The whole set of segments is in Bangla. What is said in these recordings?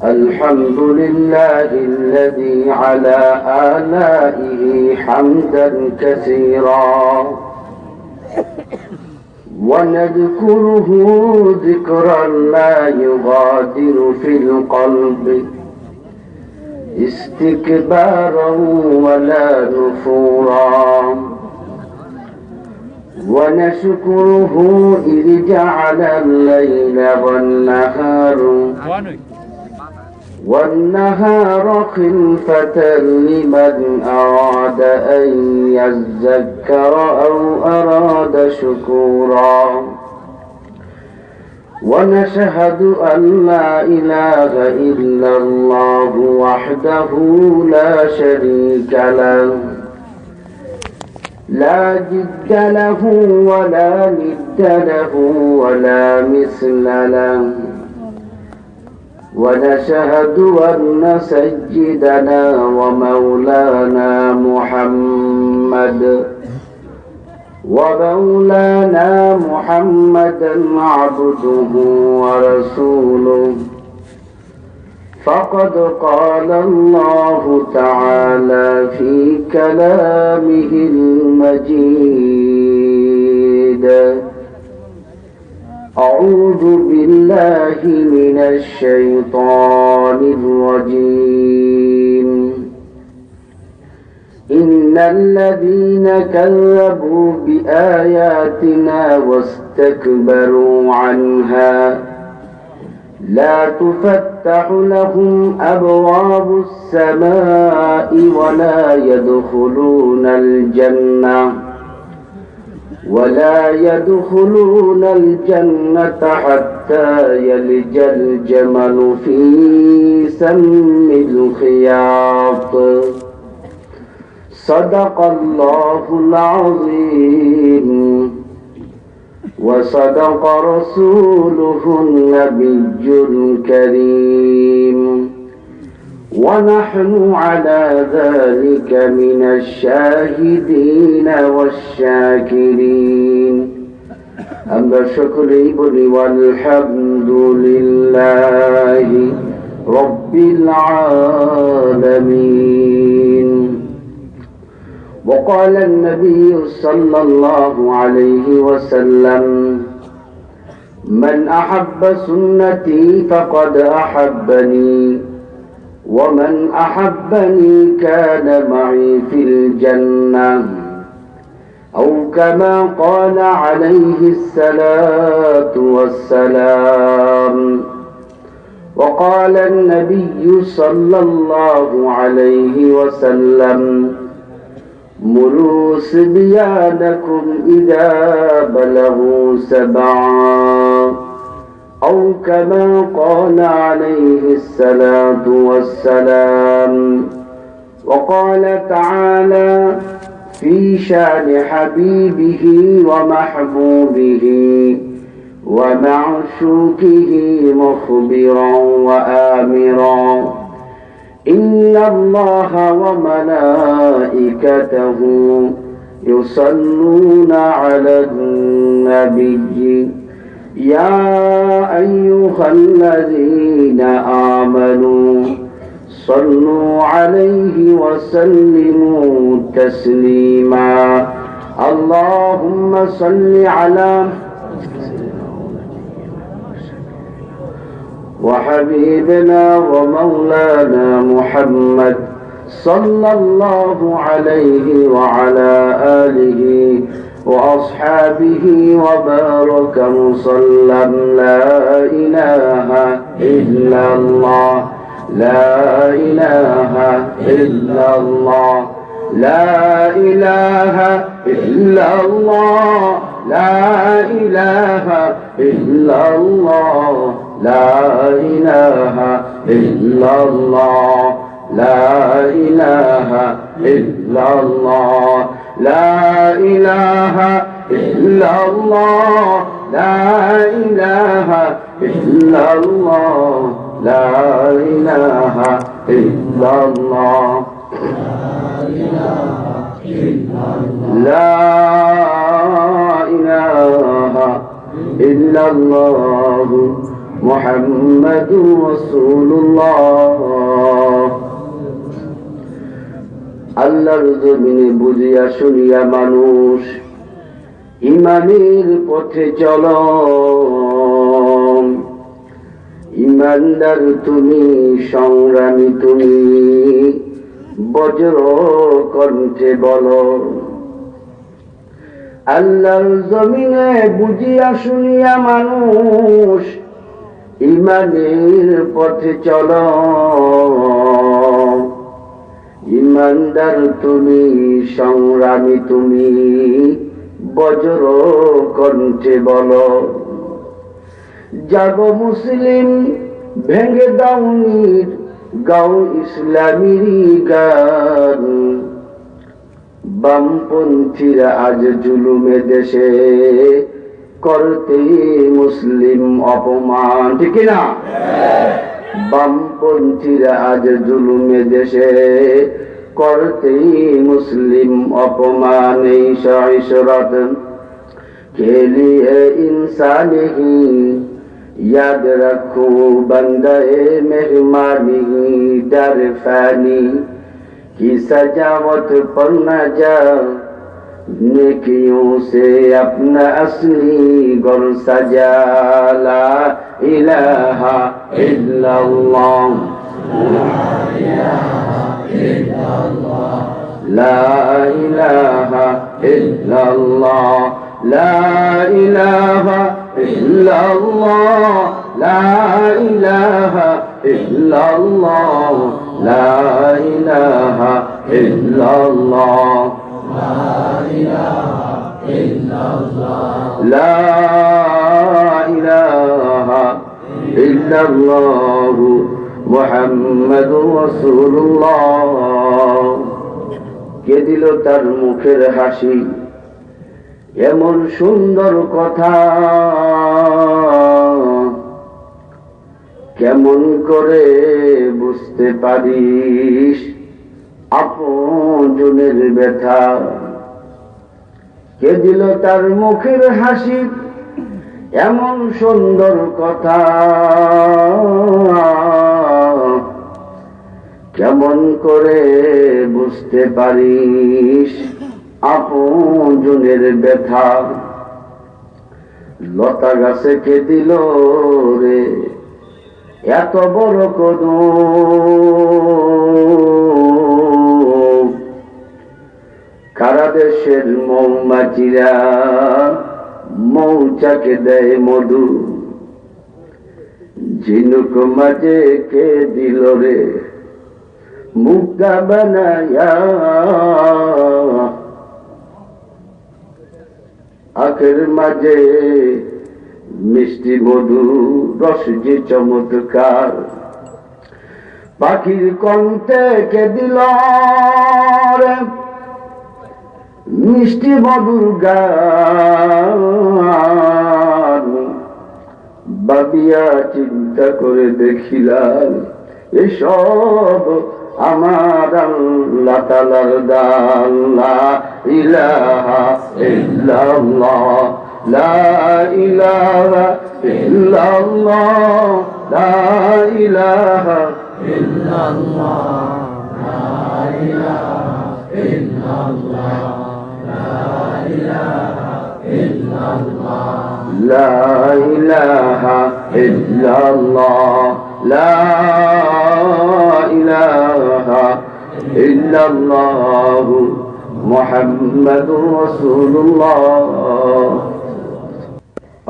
الحمد لله الذي على آلائه حمدا كثيرا ونذكره ذكرا لا يغادر في القلب استكبارا ولا نفورا ونشكره إذ جعل الليل والنهار خلفة لمن أراد أن يذكر أو أراد شكورا ونشهد أن لا إله إلا الله وحده لا شريك له لا جد له ولا ند له ولا مثل له ونشهد أن سيدنا ومولانا محمدا عبده ورسوله فقد قال الله تعالى في كلامه المجيد أعوذ بالله من الشيطان الرجيم إن الذين كذبوا بآياتنا واستكبروا عنها لا تفتح لهم أبواب السماء ولا يدخلون الجنة حتى يلج الجمل في سم الخياط صدق الله العظيم وصدق رسوله النبي الكريم ونحن على ذلك من الشاهدين والشاكرين أما الشكر والحمد لله رب العالمين. وقال النبي صلى الله عليه وسلم من أحب سنتي فقد أحبني ومن أحبني كان معي في الجنة أو كما قال عليه الصلاة والسلام. وقال النبي صلى الله عليه وسلم مروا صبيانكم إذا بلغوا 7 أو كما قال عليه الصلاة والسلام. وقال تعالى في شأن حبيبه ومحبوبه ومعشوقه مخبرا وآمرا إن الله وملائكته يصلون على النبي يا أيها الذين آمنوا صلوا عليه وسلموا تسليما. اللهم صل على وحبيبنا ومولانا محمد صلى الله عليه وعلى آله وأصحابه وبارك وسلم. لا إله إلا الله لا إله إلا الله لا إله إلا الله لا إله إلا الله لا إله إلا الله لا إله إلا الله لا إله إلا الله لا إله إلا الله لا إله إلا الله لا إله إلا الله মুহাম্মাদুর রাসূলুল্লাহ। আল্লাহর জমিনে বুঝিয়া শুনিয়া মানুষ ইমানের পথে চলো। ইমানদার তুমি, সংগ্রামী তুমি, বজ্র কণ্ঠে বলো। আল্লাহর জমিনে বুঝিয়া শুনিয়া মানুষ ইমানের পথে চলো। ইমানদার তুমি, সংগ্রামী তুমি, বজ্র কণ্ঠে বলো। জাগো মুসলিম, ভেঙে দাও নীর, গাও ইসলামীর গান। বামপন্থীরা আজ জুলুমে দেশে করতে মুসলিম অপমান, ঠিক না? বামপন্থীরা আজ জুলুমে দেশে করতে মুসলিম অপমান। এই ইশরাত के लिए इंसानी याद रखो बंदे मेहमानी, डर फानी की सजावट पर न जा, नेकियों से अपना असली घर सजा। ला इलाहा इल्लल्लाह, ला इलाहा इल्लल्लाह, ला इलाहा इल्लल्लाह, ला इलाहा इल्लल्लाह, ला इलाहा इल्लल्लाह, ला इलाहा इल्लल्लाह, मुहम्मदुर রাসূলুল্লাহ। কে দিল তার মুখের হাসি, এমন সুন্দর কথা কেমন করে বুঝতে পারিস আপনজনের ব্যথা। কে দিল তার মুখের হাসি, এমন সুন্দর কথা কেমন করে বুঝতে পারিস আপনজনের ব্যথা। লতা গাছে কে দিল রে এত বড় কদম, কারা দেশের মৌমাছিরা মৌচাকে দেয় মধু। ঝিনুক মাঝে কে দিল রে মুক্তা বানায়া, আখের মাঝে মিষ্টি মধু রস যে চমৎকার। পাখির কণ্ঠে কে দিল রে মিষ্টি মধুর গান। ভাবিয়া চিন্তা করে দেখিলাম এসব আমার আল্লাহ তাআলার দান। লা ইলাহা ইল্লাল্লাহ, লা ইলাহা ইল্লাল্লাহ, লা ইলাহা ইল্লাল্লাহ, লা ইলাহা ইল্লাল্লাহ, লা ইলাহা ইল্লাল্লাহ, লা ইলাহা ইল্লাল্লাহ, লা ইলাহা ইল্লাল্লাহ, মুহাম্মাদুর রাসূলুল্লাহ।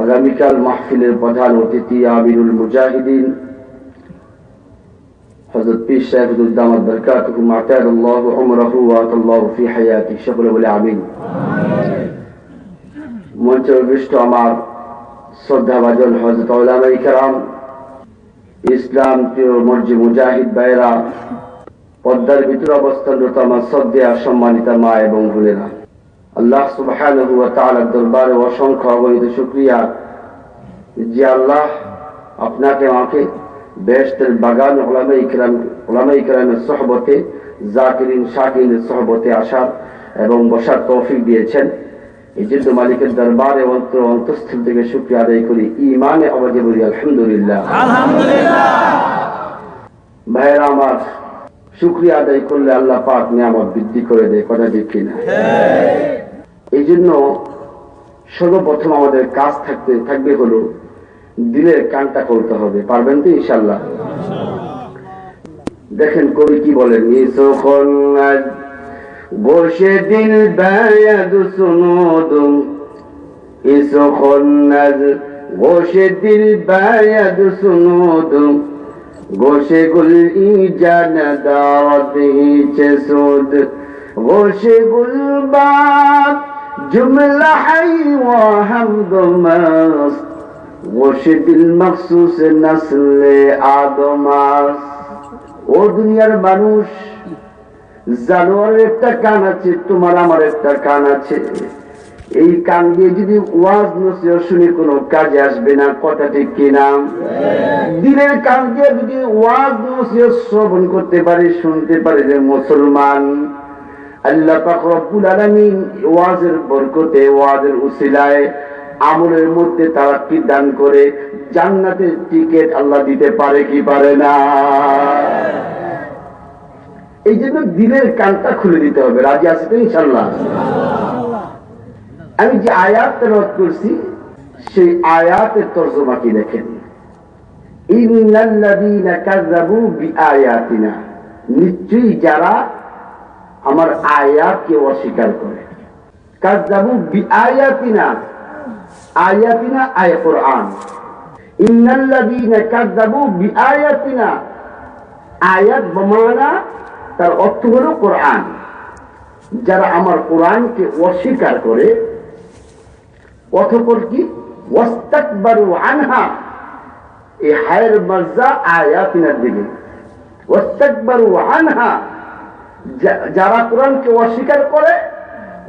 আগামীকাল মাহফিলের প্রধান অতিথি আমিরুল মুজাহিদিন হযরত পীর সাহেবুদ্দিন দামাত বরকাতুহু মাতাল্লাহু উমরাহু ওয়া আতাল্লাহু ফি হায়াতি সকলে বলে আমিন। মঞ্চে উপবিষ্ট আমার শ্রদ্ধাভাজন হযরত উলামায়ে কেরাম, ইসলাম প্রিয় মর্জি মুজাহিদ ভাইরা, পদ্মার ভিতরে অবস্থানরত আমার শ্রদ্ধেয় সম্মানিতা মা এবং বোনেরা, আল্লাহ সুবহানাহু ওয়া তাআলার দরবারে অসংখ্য অগণিত শুকরিয়া যে আল্লাহ আপনাকে আমাকে বেহেশতের বাগান উলামায়ে কেরামের সোহবতে, জাকিরিন শাকিরিনের সোহবতে আসার এবং বসার তৌফিক দিয়েছেন। এই জন্য মালিকের দরবারে অন্তঃস্থল থেকে শুকরিয়া আদায় করি, ঈমানে আওয়াজে বলি আলহামদুলিল্লাহ। ভাইয়েরা আমার, শুকরিয়া আদায় করলে আল্লাহ পাক নিয়ামত বৃদ্ধি করে দেয়, কথা ঠিক কিনা? এই জন্য সর্বপ্রথম আমাদের কাজ থাকবে হলো দিলের কানটা খুলতে হবে। পারবেন তো ইনশাআল্লাহ? দেখেন কবি কি বলেন, গোশে দিল বায়াদ সুনুদুম, ইসখন্নাজ গোশে দিল বায়াদ সুনুদুম, গোশে গুল ইজান দাওয়াত হিচে সুদ, গোশে গুল বাদ জুমলা হাই ওয়া হামদ মাস, গোশে দিল মখসুস নসলে আদমাস। ও দুনিয়ার মানুষ, জানোয়ারের একটা কান আছে, তোমার আমার একটা কান আছে। এই কান দিয়ে যদি ওয়াজ নসিহত শুনে কোনো কাজে আসবে না, কথা ঠিক কিনা? দিলের কান দিয়ে যদি ওয়াজ নসিহত শ্রবণ করতে পারে, শুনতে পারে যে মুসলমান, আল্লাহ পাক রব্বুল আলামিন ওয়াজের বরকতে, ওয়াজের উসিলায় আমলের মধ্যে তারাক্কি দান করে জান্নাতের টিকিট আল্লাহ দিতে পারে কি পারে না? এই জন্য দিলের কানটা খুলে দিতে হবে। রাজি আছে তো ইনশাআল্লাহ? আমি যে আয়াত তেলাওয়াত করছি সেই আয়াতের তরজমা কি দেখেন, ইন্নাল্লাযীনা কাযাবু বিআয়াতিনা, নিশ্চয়ই যারা আমার আয়াতকে অস্বীকার করে। কাযাবু বিআয়াতিনা, আয়াতিনা আয় কোরআন। ইন্নাল্লাযীনা কাযাবু বিআয়াতিনা, আয়াত বমানা তার অর্থ হলো কোরআন। যারা আমার কোরআনকে অস্বীকার করে, অতঃপর কি ওয়াস্তাকবারু আনহা, এই হায়ের মর্যা আয়াতিনার দিকে, ওয়াস্তাকবারু আনহা, যারা কোরআনকে অস্বীকার করে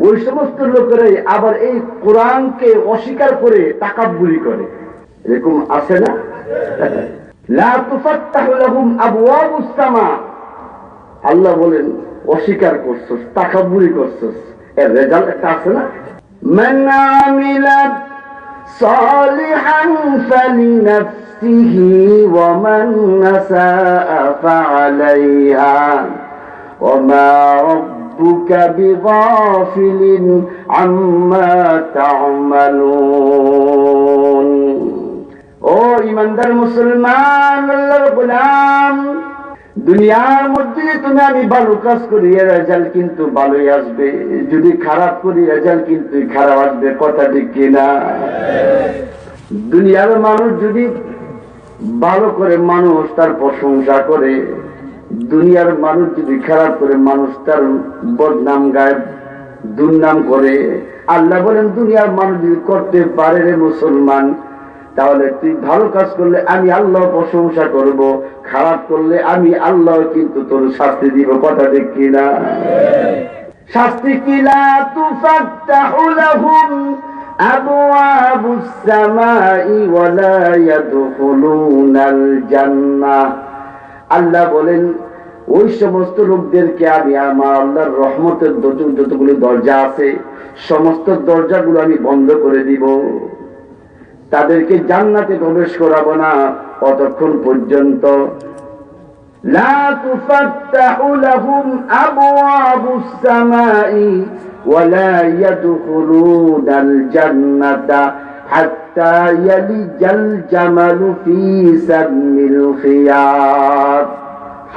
ওই সমস্ত লোকেরাই আবার এই কোরআনকে অস্বীকার করে তাকাব্বুরি করে। এরকম আছে না? লা তুফাত্তাহু লাহুম আবওয়াবুস সামা, আল্লাহ বলেন অস্বীকার করছস, তাকাব্বুরি করছস, এর রেজাল্ট একটা আছে না? মান আমিলা সালিহান ফালিনাফসিহি ওয়া মান নাসাআ ফাআলাইহা ওয়া মা রাব্বুকা বিগাফিলিন আম্মা তা'মালুন। ও ঈমানদার মুসলমান, আল্লাহর গোলাম, দুনিয়ার মধ্যে তুমি আমি ভালো কাজ করি, রেজাল্ট কিন্তু ভালোই আসবে। যদি খারাপ করি, রেজাল্ট কিন্তু খারাপ আসবে, কথা ঠিক কিনা? দুনিয়ার মানুষ যদি ভালো করে, মানুষ তার প্রশংসা করে। দুনিয়ার মানুষ যদি খারাপ করে, মানুষ তার বদনাম গায়, দুর্নাম করে। আল্লাহ বলেন দুনিয়ার মানুষ যদি করতে পারে রে মুসলমান, তাহলে তুই ভালো কাজ করলে আমি আল্লাহ প্রশংসা করব, খারাপ করলে আমি আল্লাহ কিন্তু তোর শাস্তি দিব, কথা ঠিক কিনা? শাস্তি কি? লা তুফাত্তাহু লাহুম আবওয়াবুস সামাই ওয়া লা ইয়াদখুলুনাল জান্নাহ। আল্লাহ বলেন ওই সমস্ত লোকদেরকে আমি আমার আল্লাহর রহমতের যতগুলো দরজা আছে সমস্ত দরজাগুলো আমি বন্ধ করে দিব, তাদেরকে জান্নাতে প্রবেশ করাবো না ততক্ষণ পর্যন্ত। লা তুফাত্তাহু লাহুম আবওয়াবুস সামাই ওয়া লা ইয়াদখুলুনাল জান্নাতা হাত্তা ইয়ালিজাল জামালু ফি সামিল খিয়াত।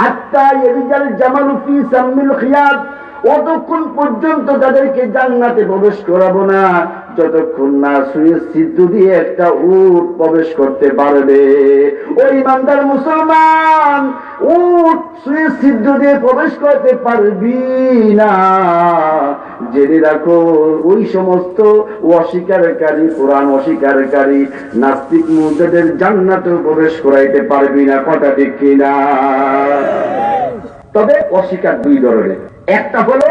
হাত্তা ইয়ালিজাল জামালু ফি সামিল খিয়াত, অতক্ষণ পর্যন্ত তাদেরকে জান্নাতে প্রবেশ করাবো না যতক্ষণ না সুয়েজ সিদ্ধ দিয়ে একটা উট প্রবেশ করতে পারবে। ওই ইমানদার মুসলমান, উট সুয়েজ সিদ্ধ দিয়ে প্রবেশ করতে পারবি না, জেনে রাখো ওই সমস্ত অস্বীকারী, কোরআন অস্বীকারী নাস্তিক মুরতাদের জান্নাতে প্রবেশ করাইতে পারবি না, কথা ঠিক কিনা? তবে অস্বীকার দুই ধরনের, একটা হলো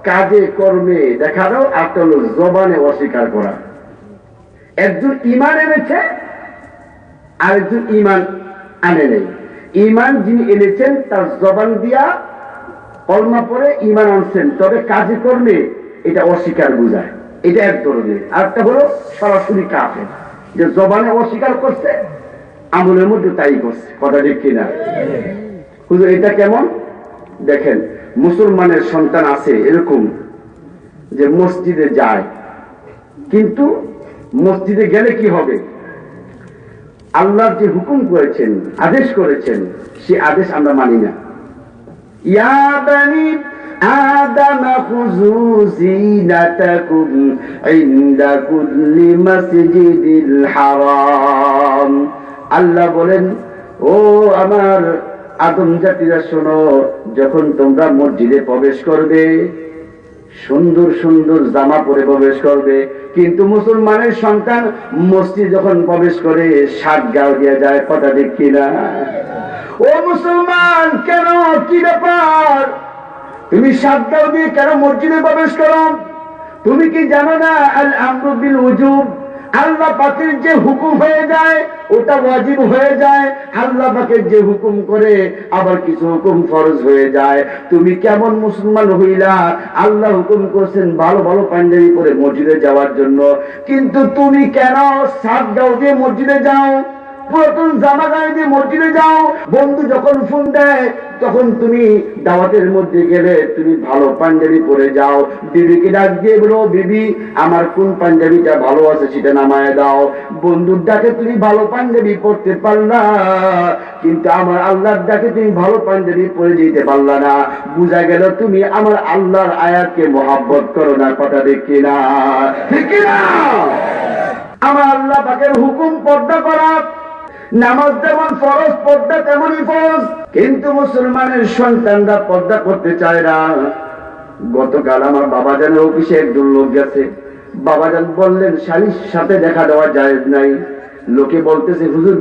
কাজে কর্মে দেখানো, একটা হলো জবানে অস্বীকার করা। একজন ঈমান এনেছে, আরেকজন ঈমান আনে নেই। ঈমান যিনি এনেছেন তার জবান দিয়া কলমা পড়ে ঈমান আনছেন, তবে কাজে কর্মে এটা অস্বীকার বোঝায়। এটা এক ধরনের। আরেকটা হলো সরাসরি কাফের, যে জবানে অস্বীকার করছে, আমলের মধ্যে তাই করছে। কথা ঠিক কিনা? হুজুর এটা কেমন? দেখেন, মুসলমানের সন্তান আছে এরকম যে মসজিদে যায়, কিন্তু মসজিদে গেলে কি হবে? আল্লাহ যে হুকুম করেছেন, আদেশ করেছেন, সে আদেশ আমরা মানি না। ইয়া বানি আদম খুযু যিনাতাকুম ইনদা কুল্লি মাসজিদিল হারাম। আল্লাহ বলেন, ও আমার আদম জাতিরা শোনো, যখন তোমরা মসজিদে প্রবেশ করবে সুন্দর সুন্দর জামা পরে প্রবেশ করবে, কিন্তু মুসলমানের সন্তান মসজিদ যখন প্রবেশ করে শার্ট গাও দিয়ে যায়। কথা ঠিক কিনা? ও মুসলমান, কেন, কি ব্যাপার? তুমি শার্ট গাও দিয়ে কেন মসজিদে প্রবেশ করো? তুমি কি জানো না আল আমরু বিল উজুব, আল্লাহ পাকের যে হুকুম হয়ে যায় ওটা ওয়াজিব হয়ে যায়। আল্লাহ পাকের যে হুকুম করে আবার কিছু হুকুম ফরজ হয়ে যায়। তুমি কেমন মুসলমান হইলা? আল্লাহ হুকুম করছেন ভালো ভালো পাঞ্জাবি পরে মসজিদে যাওয়ার জন্য, কিন্তু তুমি কেন শার্ট গাও দিয়ে মসজিদে যাও, পুরাতন জামা গায়ে দিয়ে মসজিদে যাও? বন্ধু যখন ফোন দেয় তখন তুমি দাওয়াতের মধ্যে গেলে তুমি ভালো পাঞ্জাবি পরে যাও, বিবিকে ডাক দিয়ে বলো, বিবি আমার কোন পাঞ্জাবিটা ভালো আছে সেটা নামায় দাও। বন্ধুর ডাকে তুমি ভালো পাঞ্জাবি পরতে পারলা, কিন্তু আমার আল্লাহর ডাকে তুমি ভালো পাঞ্জাবি পরে যেতে পারলা না। বুঝা গেল তুমি আমার আল্লাহর আয়াতকে মহাব্বত করো না। কথা ঠিক কিনা? ঠিক কিনা? আমার আল্লাহ পাকের হুকুম পর্দা করা, নামাজ যেমন ফরজ পর্দা তেমনই ফরজ, কিন্তু মুসলমানের সন্তানরা পর্দা করতে চায় না। গতকাল আমার বাবাজানের অফিসে একজন লোক গেছে, বাবাজান বললেন শালীর সাথে দেখা দেওয়া জায়েজ নাই। লোকে বলতেছে, হুজুর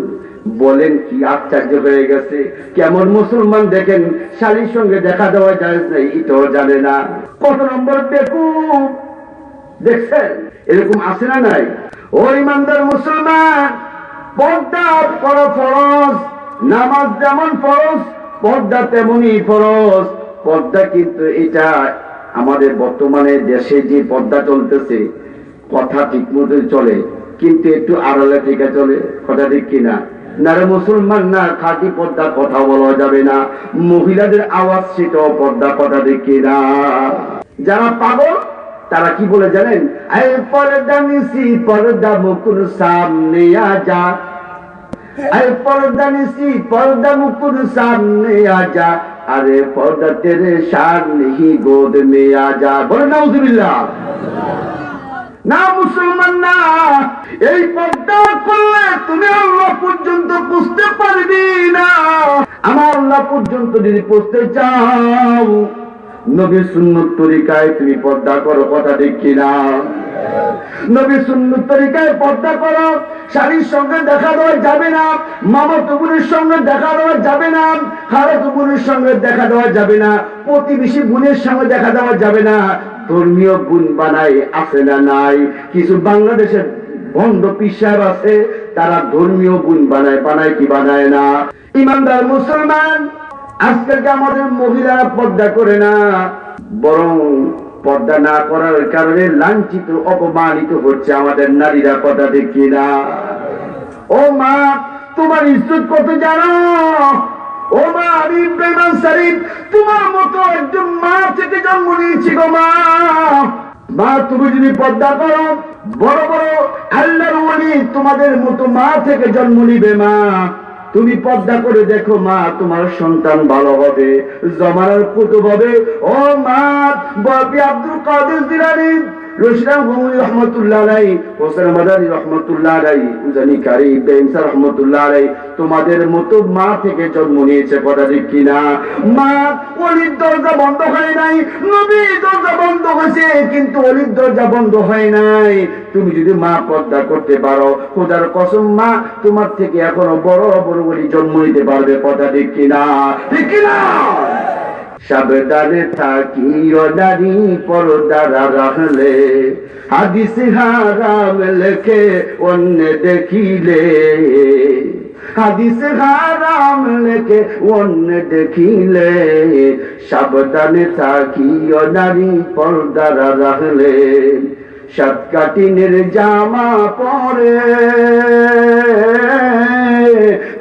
বলেন কি, আশ্চর্য হয়ে গেছে, কেমন মুসলমান দেখেন শালীর সঙ্গে দেখা দেওয়া জায়েজ নাই, এটাও জানে না। কত নম্বর বেকুব দেখছেন? এরকম আছে না নাই? ও ইমানদার মুসলমান, পর্দা করা ফরজ, নামাজ যেমন ফরজ পর্দা তেমনই ফরজ। পর্দা কিন্তু এটা আমাদের বর্তমানে দেশে যে পর্দা চলতেছে, কথা ঠিক মতো চলে কিন্তু একটু আড়ালে থেকে চলে। কথা ঠিক কিনা? না রে মুসলমান, না খাঁটি পর্দা কথা বলা যাবে না। মহিলাদের আওয়াজ সেটাও পর্দা। কথা ঠিক কিনা? যারা পাগল তারা কি বলে জানেন? আরে পর্দা নিছি, পর্দা মুকুর সামনে আজা, আরে পর্দা নিছি, পর্দা মুকুর সামনে আজা, আরে পর্দা তেরে সামনে হি গোদ মে আজা। বলে নাউজুবিল্লাহ। না মুসলমান না, এই পর্দা করলে তুমি আল্লাহ পর্যন্ত বুঝতে পারবি না। আমার আল্লাহ পর্যন্ত যদি পৌঁছতে চাও, নবী সুন্নত তরিকায় তুমি পর্দা করো। কথা ঠিক কিনা? নবী সুন্নত তরিকায় পর্দা করো। শালীর সঙ্গে দেখা দেওয়া যাবে না, মামাতো বোনের সঙ্গে দেখা দেওয়া যাবে না, খালাতো বোনের সঙ্গে দেখা দেওয়া যাবে না, প্রতিবেশী বোনের সঙ্গে দেখা দেওয়া যাবে না। ধর্মীয় গুণ বানাই আছে না নাই? কিছু বাংলাদেশের ভণ্ড পীর সাহেব আছে, তারা ধর্মীয় গুণ বানায়। বানায় কি বানায় না? ইমানদার মুসলমান, আজকালকে আমাদের মহিলারা পর্দা করে না, বরং পর্দা না করার কারণে লাঞ্ছিত অপমানিত হচ্ছে আমাদের নারীরা। কথা ঠিক কিনা? ও মা, তোমার ইজ্জত কত জানো? ও মা, আমি বেঈমান শরীফ তোমার মতো একজন মা থেকে জন্ম নিয়েছি গো মা। মা, তুমি যদি পর্দা করো, বড় বড় আল্লাহর ওলি তোমাদের মতো মা থেকে জন্ম নিবে। মা, তুমি পর্দা করে দেখো মা, তোমার সন্তান ভালো হবে, জমানার কুতুব হবে। ও মা, বাপি আব্দুল কাদের জিলানী, রশিদাম গঙ্গুই রহমতুল্লাহ আলাইহি, হোসেন মাদানী রহমতুল্লাহ আলাইহি, উজানি কারি বেনসা রহমতুল্লাহ আলাইহি তোমাদের মতো মা থেকে জন্ম নিয়েছে। কথা ঠিক কিনা? মা, ওলির দরজা বন্ধ হয় নাই, নবীর দরজা বন্ধ হয়েছে, কিন্তু ওলির দরজা বন্ধ হয় নাই। তুমি যদি মা পর্দা করতে পারো, খোদার কসম মা, তোমার থেকে এখনো বড় বড় ওলি জন্ম নিতে পারবে। কথা ঠিক কিনা? ঠিক কিনা? সাবধানে থাকিও নারী পর্দা রাখলে, হাদিস হারাম লেখে অন্য দেখিলে, হাদিস হারাম লেখে অন্য দেখিলে, সাবধানে থাকিও নারী পর্দা রাখলে। সাত কাটিনের জামা পরে,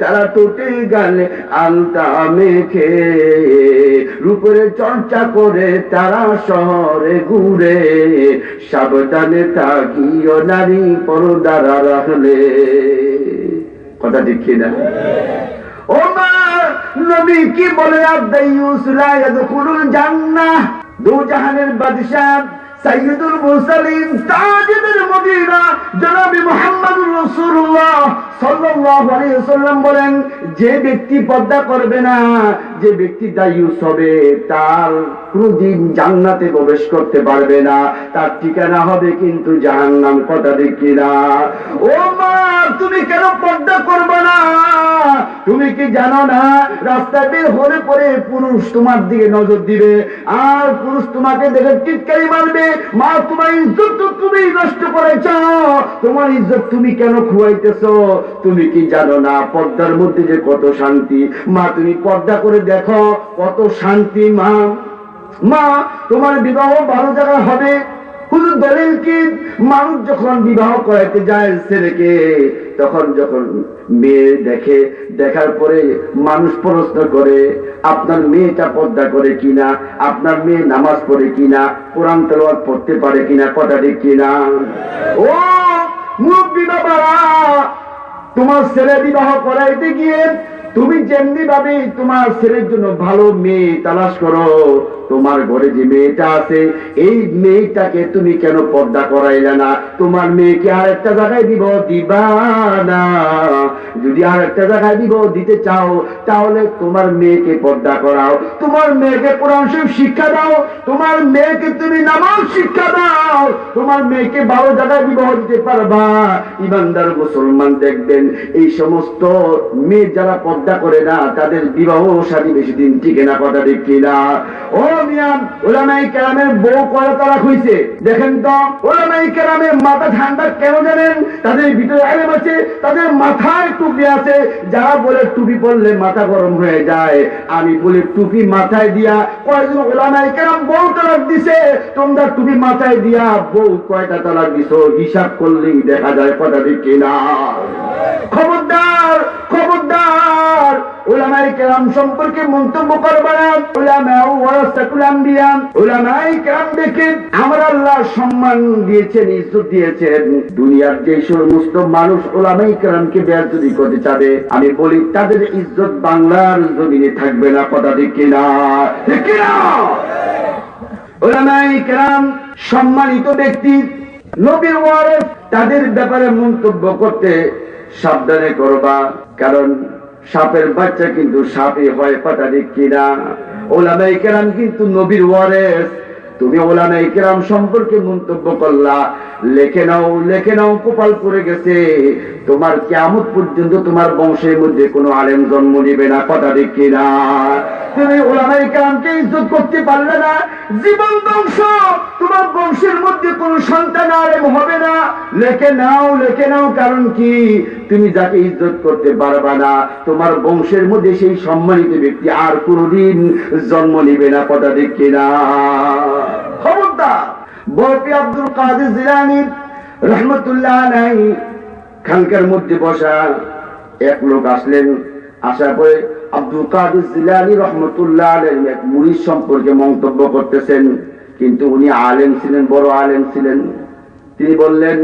তারা টুটে গালে আলতা মেখে রূপের চর্চা করে তারা শহরে ঘুরে। সাবধানে থাকিও নারী পর্দার রাখলে। কথা ঠিক কিনা? ও মা, নবী কি বলে? আদাইয়ুস লা ইয়াদখুলুল জান্নাহ, দু জাহানের বাদশা সাইয়্যিদুল মুরসালিন তাজুল মদিনা জনাবে মুহাম্মদুর রাসূলুল্লাহ সাল্লাল্লাহু আলাইহি ওয়াসাল্লাম বলেন, যে ব্যক্তি পর্দা করবে না, যে ব্যক্তি দায়ুস হবে, তার কোনদিন জান্নাতে প্রবেশ করতে পারবে না, তার ঠিকানা হবে কিন্তু জাহান্নাম। কথা ঠিক কিনা? ও মা, তুমি কেন পর্দা করবে না? তুমি কি জানো না, রাস্তায় বের হলে পরে পুরুষ তোমার দিকে নজর দিবে, আর পুরুষ তোমাকে দেখে টিটকারি মারবে। মা, তোমার ইজ্জত তো তুমি নষ্ট করেছ, তোমার ইজ্জত তুমি কেন খুয়াইতেছো? তুমি কি জানো না পর্দার মধ্যে যে কত শান্তি? মা, তুমি পর্দা করে দেখো কত শান্তি। মা, মা, তোমার বিবাহ ভালো জায়গা হবে। হুজুর দলিল কি? মানুষ যখন বিবাহ করাইতে যায় ছেলেকে, তখন যখন মেয়ে দেখে, দেখার পরে মানুষ প্রশ্ন করে, আপনার মেয়েটা পর্দা করে কিনা, আপনার মেয়ে নামাজ পড়ে কিনা, কোরআন তেলাওয়াত পড়তে পারে কিনা। কথা ঠিক কিনা? ও মুরব্বি বাবারা, তোমার ছেলে বিবাহ করাইতে গিয়ে তুমি যেমনি ভাবে তোমার ছেলের জন্য ভালো মেয়ে তালাশ করো, তোমার ঘরে যে মেয়েটা আছে, এই মেয়েটাকে তুমি কেন পর্দা করাইলে না? তোমার মেয়েকে আর একটা জায়গায় বিবাহ দিবা না? যদি আর একটা জায়গায় বিবাহ দিতে চাও, তাহলে তোমার মেয়েকে পর্দা করাও, তোমার মেয়েকে কোরআন শরীফ শিক্ষা দাও, তোমার মেয়েকে তুমি নামাজ শিক্ষা দাও, তোমার মেয়েকে ভালো জায়গায় বিবাহ দিতে পারবা। ইমানদার মুসলমান দেখবেন, এই সমস্ত মেয়ে যারা পর্দা করে না, তাদের বিবাহ শাদী বেশি দিন টিকে না। কথা ঠিক কিনা? ও মিয়া, উলামায়ে কেরামের বউ কয়টা তালাক হইছে দেখেন তো। উলামায়ে কেরামের মাথা ঠান্ডা কেন জানেন? তাদের ভিতরে ইলম আছে, তাদের মাথায় টুপি আছে। যারা বলে টুপি পরলে মাথা গরম হয়ে যায়, আমি বলি টুপি মাথায় দিয়া কয়জন উলামায়ে কেরাম বউ তালাক দিছে? তোমরা টুপি মাথায় দিয়া বউ কয়টা তালাক দিছো হিসাব করলেই দেখা যায়। কথা ঠিক কিনা? খবরদার, খবরদার, উলামায়ে কেরাম সম্পর্কে মন্তব্য করবে না। উলামা ওয়ারাসাতুল আম্বিয়া, উলামায়ে কেরাম দেখে আমার আল্লাহ সম্মান দিয়েছেন, ইজ্জত দিয়েছেন। দুনিয়ার যে সমস্ত মানুষ উলামায়ে কেরামকে বেয়াদবি করতে চাবে, আমি বলি তাদের ইজ্জত বাংলার জমিনে থাকবে না। কথা ঠিক কিনা? ঠিক কিনা? উলামায়ে কেরাম সম্মানিত ব্যক্তি, নবীর ওয়ারিস, তাদের ব্যাপারে মন্তব্য করতে সাবধানে করবা, কারণ সাপের বাচ্চা কিন্তু সাপই হয়। কথা ঠিক কিনা? উলামায়ে কেরাম কিন্তু নবীর ওয়ারিস। তুমি উলামায়ে কেরাম সম্পর্কে মন্তব্য করলা, লিখে নাও, লিখে নাও, কপাল পড়ে গেছে। তোমার কিয়ামত পর্যন্ত তোমার বংশের মধ্যে কোনো আলেম জন্ম নিবে না। কথা ঠিক কিনা? তুমি উলামায়ে কেরামকে ইজ্জত করতে পারলে না, জীবন ধ্বংস। তোমার বংশের মধ্যে কোনো সন্তান আলেম হবে না। লিখে নাও, লিখে নাও। কারণ কি? তুমি যাকে ইজ্জত করতে পারবা না, তোমার বংশের মধ্যে সেই সম্মানিত ব্যক্তি আর কোনদিন জন্ম নিবে না। কথা ঠিক কিনা? খবরদার। বরফি আব্দুল কাদের জিলানী রহমতুল্লাহ আলাইহি খানকার মধ্যে বসা এক লোক আসলেন। আসার পরে আব্দুল কাদের জিলানী রহমতুল্লাহ আলাইহি এক মুরিদ সম্পর্কে মন্তব্য করতেছেন, কিন্তু উনি আলেম ছিলেন, বড় আলেম ছিলেন। তিনি বললেন,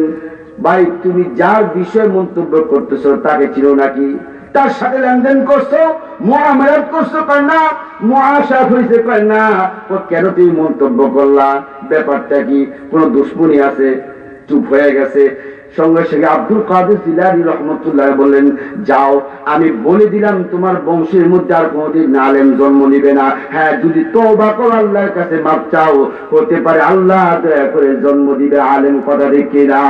ভাই, তুমি যার বিষয়ে মন্তব্য করতেছো তাকে চিনো নাকি? তার সাথে লেনদেন করছো, মুআমালাত করছো? কয় না। মুআশারাত হইছে? কয় না। ও কেন তুমি মন্তব্য করলা? ব্যাপারটা কি? কোন দুশ্মনী আছে? চুপ হয়ে গেছে। সঙ্গে সঙ্গে আব্দুল কাদের জিলানী রহমতুল্লাহ বললেন, যাও, আমি বলে দিলাম তোমার বংশের মধ্যে আর কোনদিন আলেম জন্ম নিবে না। হ্যাঁ, যদি তওবা করো, আল্লাহর কাছে মাপ চাও, হতে পারে আল্লাহ দয়া করে জন্ম দিবে আলেম। কথা ঠিক কিনা?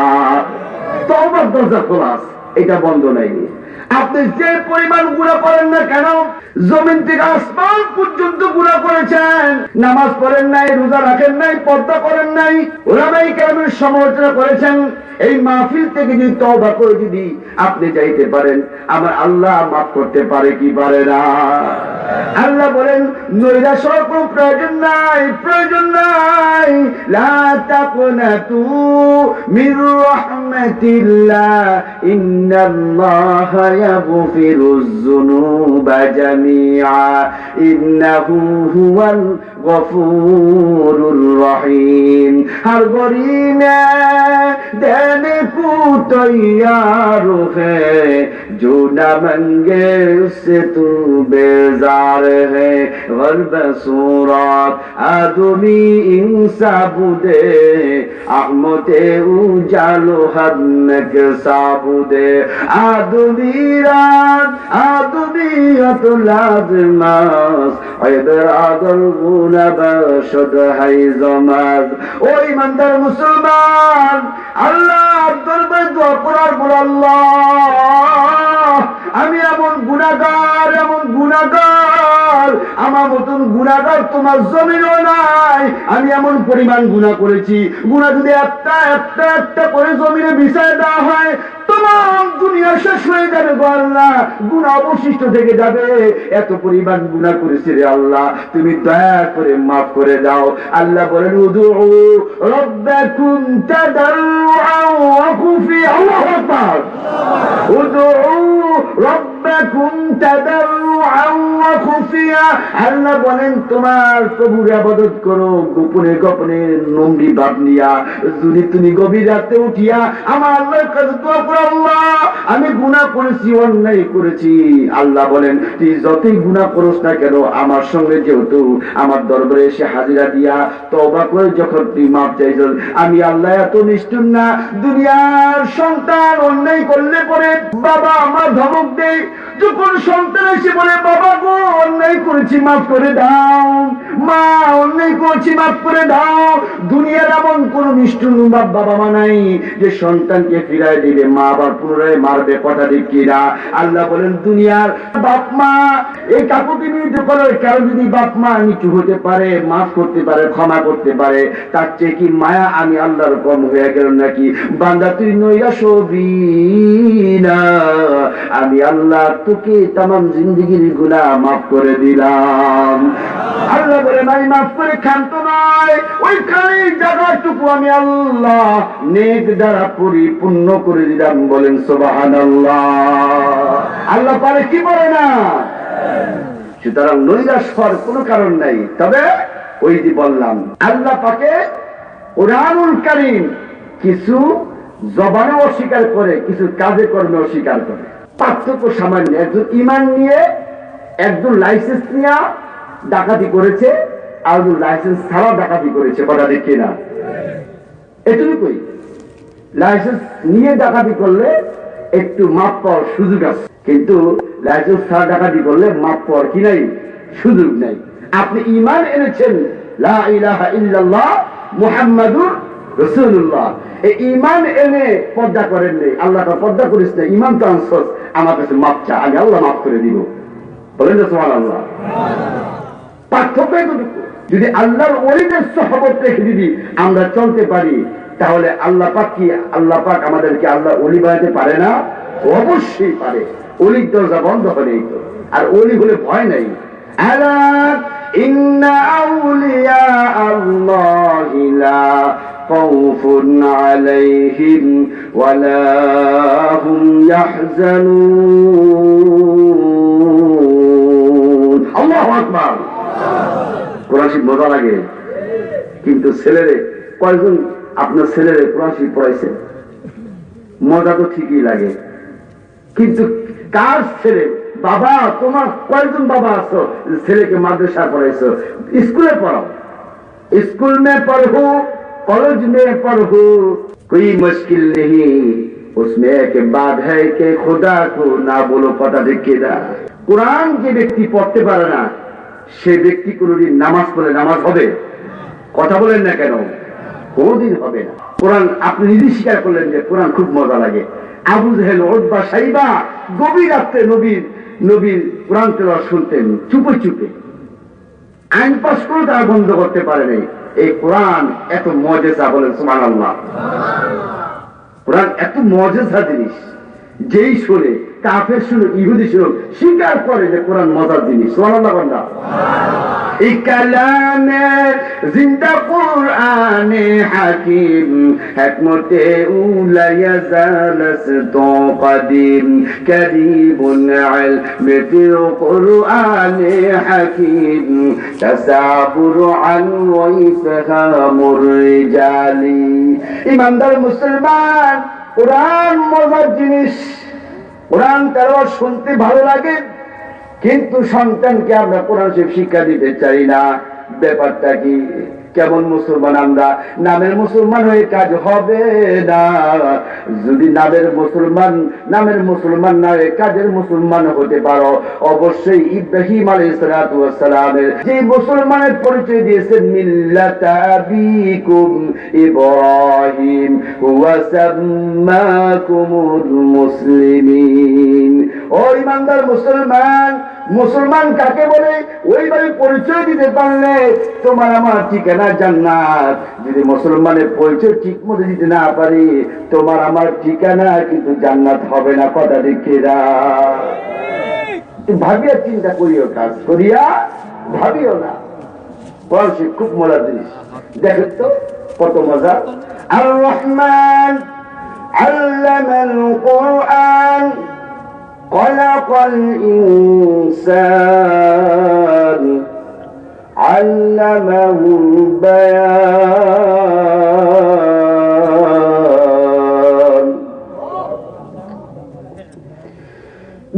তওবার দরজা খোলা আছে, এটা বন্ধ নাই। আপনি যে পরিমাণ গুনাহ করেন না কেন, জমিন থেকে আসমান পর্যন্ত গুনাহ করেছেন, নামাজ পড়েন নাই, রোজা রাখেন নাই, পর্দা করেন নাই, উলামায়ে কেরামের সমালোচনা করেছেন, এই মাহফিল থেকে যদি তওবা করে যদি আপনি যাইতে পারেন, আমার আল্লাহ মাফ করতে পারে কি পারে না? আল্লাহ বলেন, নৈরাশ্যর কোনো প্রয়োজন নাই, প্রয়োজন নাই। লা তাকনাতু মির রাহমাতিল্লাহ ইন্নাল্লাহা ইয়াগফিরুয যুনুবা জামিআ ইন্নাহু হুয়াল গফুরুর রহিম। हर गरी में देने को तैयार है, जो न मंगे उससे तू बेजार है। गर्ब सूरत आदमी इंसा बुदे अहमते उजालो हदनक साबुदे आदमी रात आदमियत लाजमास इबरादल गुनबा शद है जमाज। ओ ईमानदार मुसलमान, আল্লাহর দরবারে দোয়া করার পর, আল্লাহ আমি এমন গুনাহগার, এমন গুনাহগার, আমার মতন গুনাহগার তোমার জমিনও নাই। আমি এমন পরিমাণ গুনাহ করেছি, গুনাহ যদি একটা একটা একটা করে জমিনে বিছায় দেওয়া হয় তমাম দুনিয়া শেষ হয়ে যাবে গো আল্লাহ, গুনাহ অবশিষ্ট থেকে যাবে। এত পরিমাণ গুনাহ করেছি রে আল্লাহ, তুমি দয়া করে মাফ করে দাও। আল্লাহ বলেন উদউ রাব্বাকুম তাদাররুআন ওয়া খুফিয়া। আল্লাহু আকবার। উদউ রাব্বাকুম তাদাররুআন ওয়া খুফিয়া। আল্লাহ বলেন তোমার প্রভুর ইবাদত করো গোপনে গোপনে, নম্রি ভাব নিয়া। যদি তুমি গভীর রাতে উঠিয়া আমার আল্লাহর কাছে দোয়া করো, আল্লাহ আমি গুনাহ করেছি, অন্যায় করেছি। আল্লাহ বলেন তুই যতই গুনাহ করস না কেন, আমার সঙ্গে যেহেতু আমার দরবারে এসে হাজিরা দিয়া তওবা করে যখন তুই মাপ চাইছ, আমি আল্লাহ এত নিষ্ঠুর না। দুনিয়ার সন্তান অন্যায় করলে পরে বাবা আমার ধমক দেয়, যখন সন্তান এসে বলে বাবা গো অন্যায় করেছি মাফ করে দাও, মা অন্যায় করেছি মাফ করে দাও, দুনিয়ার এমন কোন নিষ্ঠুর বাবা মা নাই যে সন্তানকে ফিরায় দিবে, মা আবার পুনরায় মারবে। কথা ঠিক কিনা? আল্লাহ বলেন দুনিয়ার বাপ মা এই কাকুকে নিতে পারে, কারো যদি বাপ মা নিচু হতে পারে, মাফ করতে পারে, ক্ষমা করতে পারে, তার চেয়ে কি মায়া আমি আল্লাহর কম হয়ে গেল নাকি? বান্দা তুই নৈরাশ হবি না, আমি আল্লাহ তোকে তামাম জিন্দগির গুনাহ মাফ করে দিলাম। আল্লাহ বলে আমি মাফ করে ক্ষান্ত নয়, ওইখানে জায়গাটুকু আমি আল্লাহ নেক দ্বারা পরিপূর্ণ করে দিলাম। বলেন সুবহানাল্লাহ। আল্লাহ পারে কি বলে না? সুতরাং নৈরাশ হওয়ার কোনো কারণ নাই। তবে ওই যে বললাম আল্লাহ পাকে কোরআনুল কারীম কিছু জবানে অস্বীকার করে, কিছু কাজে কর্মে অস্বীকার করে। পার্থক্য সামান্য। একজন ঈমান নিয়ে, একজন লাইসেন্স নিয়ে ডাকাতি করেছে, আর একজন লাইসেন্স ছাড়া ডাকাতি করেছে। কথা ঠিক কিনা? এটুকুই। লাইসেন্স নিয়ে ডাকাতি করলে একটু মাপ পাওয়ার সুযোগ আছে, কিন্তু লাইসেন্স ছাড়া ডাকাতি করলে মাপ পাওয়ার কি নাই? সুযোগ নাই। আপনি ঈমান এনেছেন লা ইলাহা ইল্লাল্লাহ মুহাম্মাদুর রাসূলুল্লাহ, এই ঈমান এনে পর্দা করেন নেই, আল্লাহ পর্দা করিস না, ঈমান তো আনছস, আমার কাছে মাপ চা, আমি আল্লাহ মাফ করে দিব। বলেন না সুবহানাল্লাহ। পার্থক্য এতটুকু। যদি আল্লাহর ওলিদের সহবত রেখে যদি আমরা চলতে পারি, তাহলে আল্লাহ পাক কি, আল্লাহ পাক আমাদেরকে আল্লাহ ওলি বানাতে পারে না? অবশ্যই পারে। ওলির দরজা বন্ধ হলেই তো। আর ওলি হলে ভয় নাই। আলা ইন্না আউলিয়া আল্লাহি লা খাউফুন আলাইহিম ওয়ালা হুম ইয়াহজানুন। আল্লাহু আকবার। কোরআন শরীফ মজা লাগে, কিন্তু ছেলেরে কয়জন আপনার ছেলেরে কোরআন শরীফ পড়াইছে? মজা তো ঠিকই লাগে, কিন্তু কার ছেলে? বাবা তোমার কয়জন বাবা আছো ছেলেকে মাদ্রাসা পড়াইছো? স্কুলে পড়াও, स्कूल में पढ़ो, कॉलेज में पढ़ो, कोई मुश्किल नहीं, उसमें एक बात है कि खुदा को ना बोलो। पता देखिए ना, कुरान যে ব্যক্তি পড়তে পারে না সে ব্যক্তি কোনদিন নামাজ পড়লে নামাজ হবে? কথা বলেন না কেন? কোনদিন হবে না। কোরআন আপনি নিজে স্বীকার করলেন যে কোরআন খুব মজা লাগে। আবু জেহেল, উতবা, সাইবা গভীর রাতে নবীর কোরআন তেলাওয়াত শুনতেন চুপে চুপে। আইন পাস করে তারা বন্ধ করতে পারে নাই। এই কোরআন এত মজেজা। বলেন সুবহানাল্লাহ। কোরআন এত মজেজা জিনিস, যেই শুনে, কাফের শুনে, ইহুদি শুনে, স্বীকার করে যে কোরআন মজার জিনিস। সুবহানাল্লাহ। ইকালামে জিন্দা কুরআনে হাকিম হিকমতে উলায়া জালাস তো কদিম করিবুন ইলমে কুরআনে হাকিম তাসাবুর আন ওয়া ইফহামুর রিজালি। ইমানদার মুসলমান, কোরআন মজার জিনিস, কোরআন তেলাওয়াত শুনতে ভালো লাগে, কিন্তু সন্তানকে আমরা কোরআন শরীফ শিক্ষা দিতে চাই না। ব্যাপারটা কি? কেমন মুসলমান আমরা? নামের মুসলমান হয়ে কাজ হবে না। যদি নামের মুসলমান না হয়ে কাজের মুসলমান হতে পারো, অবশ্যই ইব্রাহিম আলাইহিস সালাতু ওয়াস সালামের যে মুসলমানের পরিচয় দিয়েছেন, মিল্লাতা আবিকুম ইব্রাহিম হুয়া সাম্মাকুমুল মুসলিমিন। ও ইমানদার মুসলমান, মুসলমান কাকে বলে ওইভাবে পরিচয় দিতে পারলে তোমার আমার ঠিকানা জান্নাত। যদি মুসলমানের পরিচয় ঠিক মতো দিতে না পারি, তোমার আমার ঠিকানা কিন্তু জান্নাত হবে না। কথা দেখিরা ভাবিয়া চিন্তা করিও, কাজ করিয়া ভাবিও না। পড়াশি খুব মজার জিনিস, দেখেন তো কত মজা। আর রহমান আল্লামাল কুরআন خلق الإنسان علمه البيان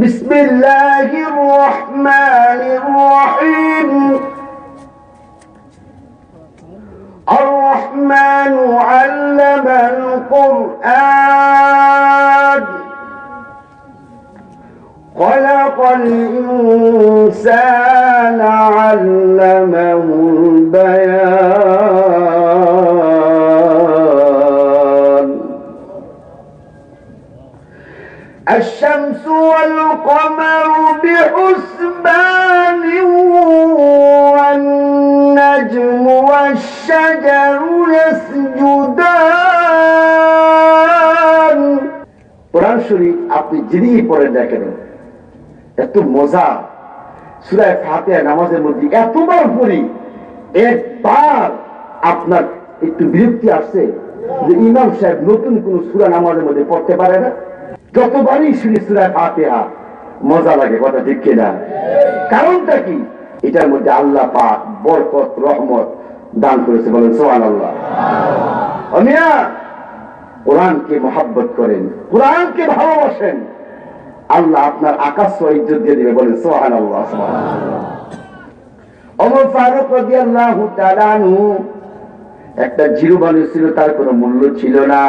بسم الله الرحمن الرحيم الرحمن علم القرآن خلق الإنسان علمه البيان الشمس والقمر بحسبان والنجم والشجر يسجدان। কোরআন শরীফ আপনি যিনি পড়েন না কেন, এত মজা। সূরা ফাতিহা নামাজের মধ্যে এতবার পড়ি, একবার আপনার একটু বিরক্তি আসছে যে ইমাম সাহেব নতুন কোন সূরা নামাজের মধ্যে পড়তে পারে না? যতবারই শুনি সূরা ফাতিহা মজা লাগে। কথা ঠিক কিনা? কারণটা কি? এটার মধ্যে আল্লাহ পাক বরকত রহমত দান করেছে। বলেন সুবহানাল্লাহ। আমিয়া কোরআনকে মহব্বত করেন, কোরআনকে ভালোবাসেন, আল্লাহ আপনার আকাশ ইজ্জত দিয়ে দিবে। বলেন সুবহানাল্লাহ। ওমর ফারুক রাদিয়াল্লাহু তাআলা আনহু একটা জিরো বানিয়ে ছিল, তার কোনো মূল্য ছিল না,